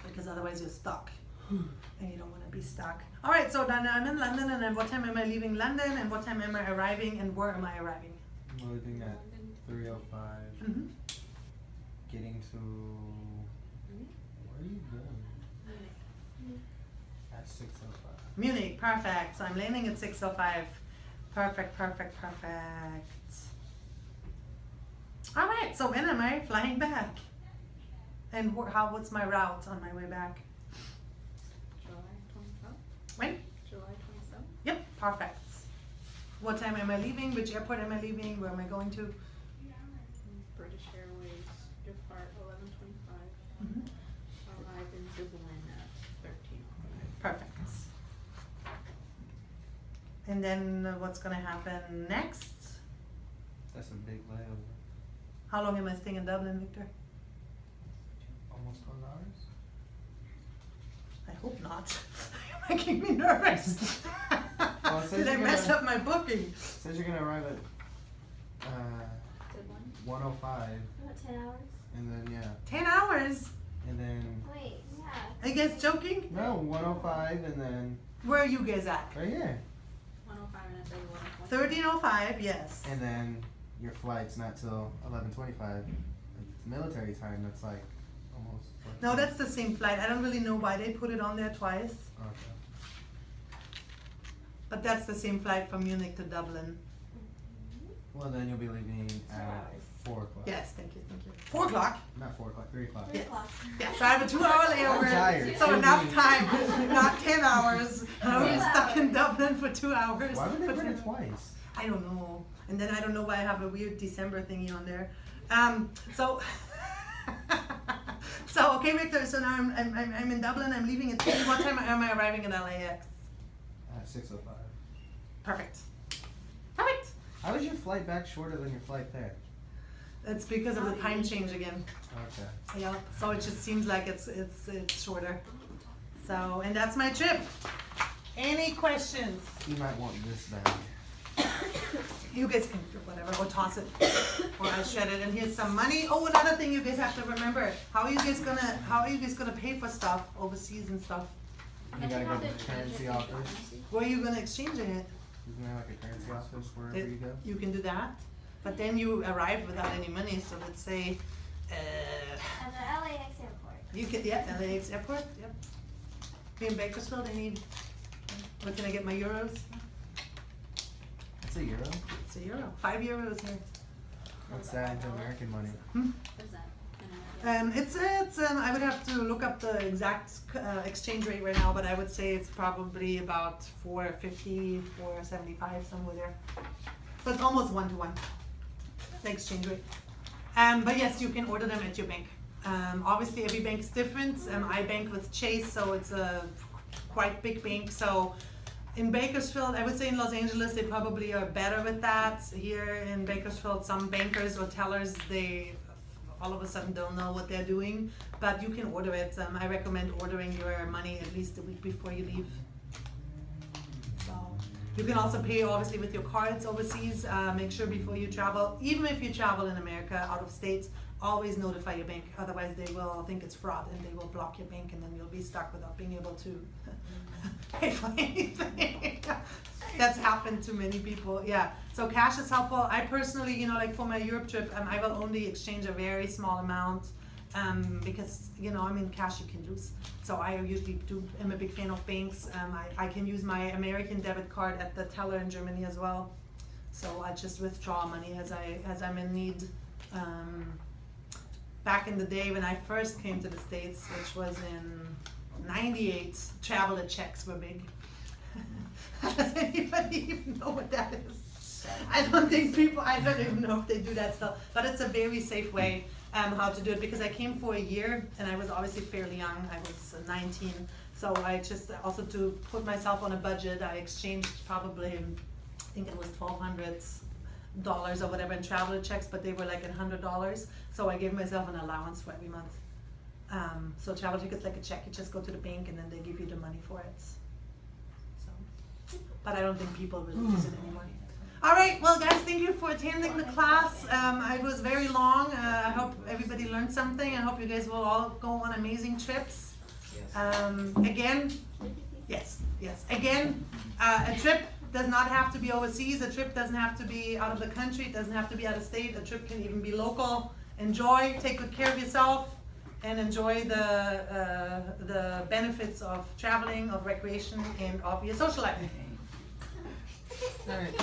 because otherwise you're stuck. And you don't want to be stuck. All right, so then I'm in London, and then what time am I leaving London, and what time am I arriving, and where am I arriving? I'm leaving at 3:05. Mm-hmm. Getting to. Where are you going? At 6:05. Munich, perfect. So I'm landing at 6:05. Perfect, perfect, perfect. All right, so when am I flying back? And what's my route on my way back? July 27th. When? July 27th. Yep, perfect. What time am I leaving? Which airport am I leaving? Where am I going to? British Airways depart 11:25. Mhm. Arrive in Dublin at 13:05. Perfect. And then what's gonna happen next? That's a big layover. How long am I staying in Dublin, Victor? Almost 12 hours? I hope not. You're making me nervous. Well, it says Did I you're mess gonna- up my booking? It says you're gonna arrive at Dublin. 1:05, About 10 hours? and then 10 hours? and then Wait, yeah. Are you guys joking? no 1:05, and then Where are you guys at? right here, 105 and I say 1:20. 13:05, yes. and then your flight's not till 11:25. It's military time. That's like almost. Like No, that's the same flight. I don't really know why they put it on there twice. Okay. But that's the same flight from Munich to Dublin. Well, then you'll be leaving at 4 o'clock. Yes, thank you, thank you. 4 o'clock? Not 4 o'clock. 3 o'clock. 3 Yes. o'clock. Yeah, so I have a 2-hour layover. I'm tired. So Excuse enough me. time, not 10 hours. I'm Yeah. stuck in Dublin for 2 hours. Why would they For put 10 it twice? I don't know. And then I don't know why I have a weird December thingy on there. So, so okay, Victor. So now I'm in Dublin. I'm leaving at 3. What time am I arriving in LAX? At 6:05. Perfect. Perfect. How is your flight back shorter than your flight there? It's because of the time change again. Okay. Yeah. So it just seems like it's shorter. So, and that's my trip. Any questions? You might want this bag. You guys can do whatever, or toss it, or I'll shred it. And here's some money. Oh, another thing you guys have to remember: how are you guys gonna pay for stuff overseas and stuff? You gotta go to the currency office. Where are you gonna exchange it? Isn't there like a currency office wherever It- you go? You can do that, but then you arrive without any money. So let's say, At the LAX airport. you can LAX airport. Yep. Here in Bakersfield, I need. What can I get my euros? That's a euro. It's a euro. 5 euros here. What's that into American money? Hmm? What is that? An idea? It's I would have to look up the exact exchange rate right now, but I would say it's probably about 4.50, 4.75, somewhere there. So it's almost 1-to-1, the exchange rate. But yes, you can order them at your bank. Obviously, every bank is different. I bank with Chase, so it's a quite big bank. So in Bakersfield, I would say in Los Angeles, they probably are better with that. Here in Bakersfield, some bankers or tellers, they all of a sudden don't know what they're doing, but you can order it. I recommend ordering your money at least a week before you leave. So you can also pay obviously with your cards overseas. Make sure before you travel, even if you travel in America, out of state, always notify your bank. Otherwise they will think it's fraud and they will block your bank, and then you'll be stuck without being able to pay for anything. That's happened to many people. Yeah. So cash is helpful. I personally, like for my Europe trip, I will only exchange a very small amount because cash you can lose. So I usually am a big fan of banks. I can use my American debit card at the teller in Germany as well. So I just withdraw money as I'm in need. Back in the day when I first came to the States, which was in '98, traveler checks were big. Does anybody even know what that is? I don't even know if they do that still, but it's a very safe way. how to do it, because I came for a year and I was obviously fairly young. I was 19, so I just also to put myself on a budget, I exchanged probably, I think it was $1,200 or whatever in traveler checks, but they were like $100. So I gave myself an allowance for every month. So travel tickets like a check, you just go to the bank and then they give you the money for it. So, but I don't think people really use it anymore. All right, well guys, thank you for attending the class. It was very long. I hope everybody learned something. I hope you guys will all go on amazing trips. Again, yes. Again, a trip does not have to be overseas. A trip doesn't have to be out of the country. It doesn't have to be out of state. A trip can even be local. Enjoy, take good care of yourself, and enjoy the benefits of traveling, of recreation, and of your social life. All right.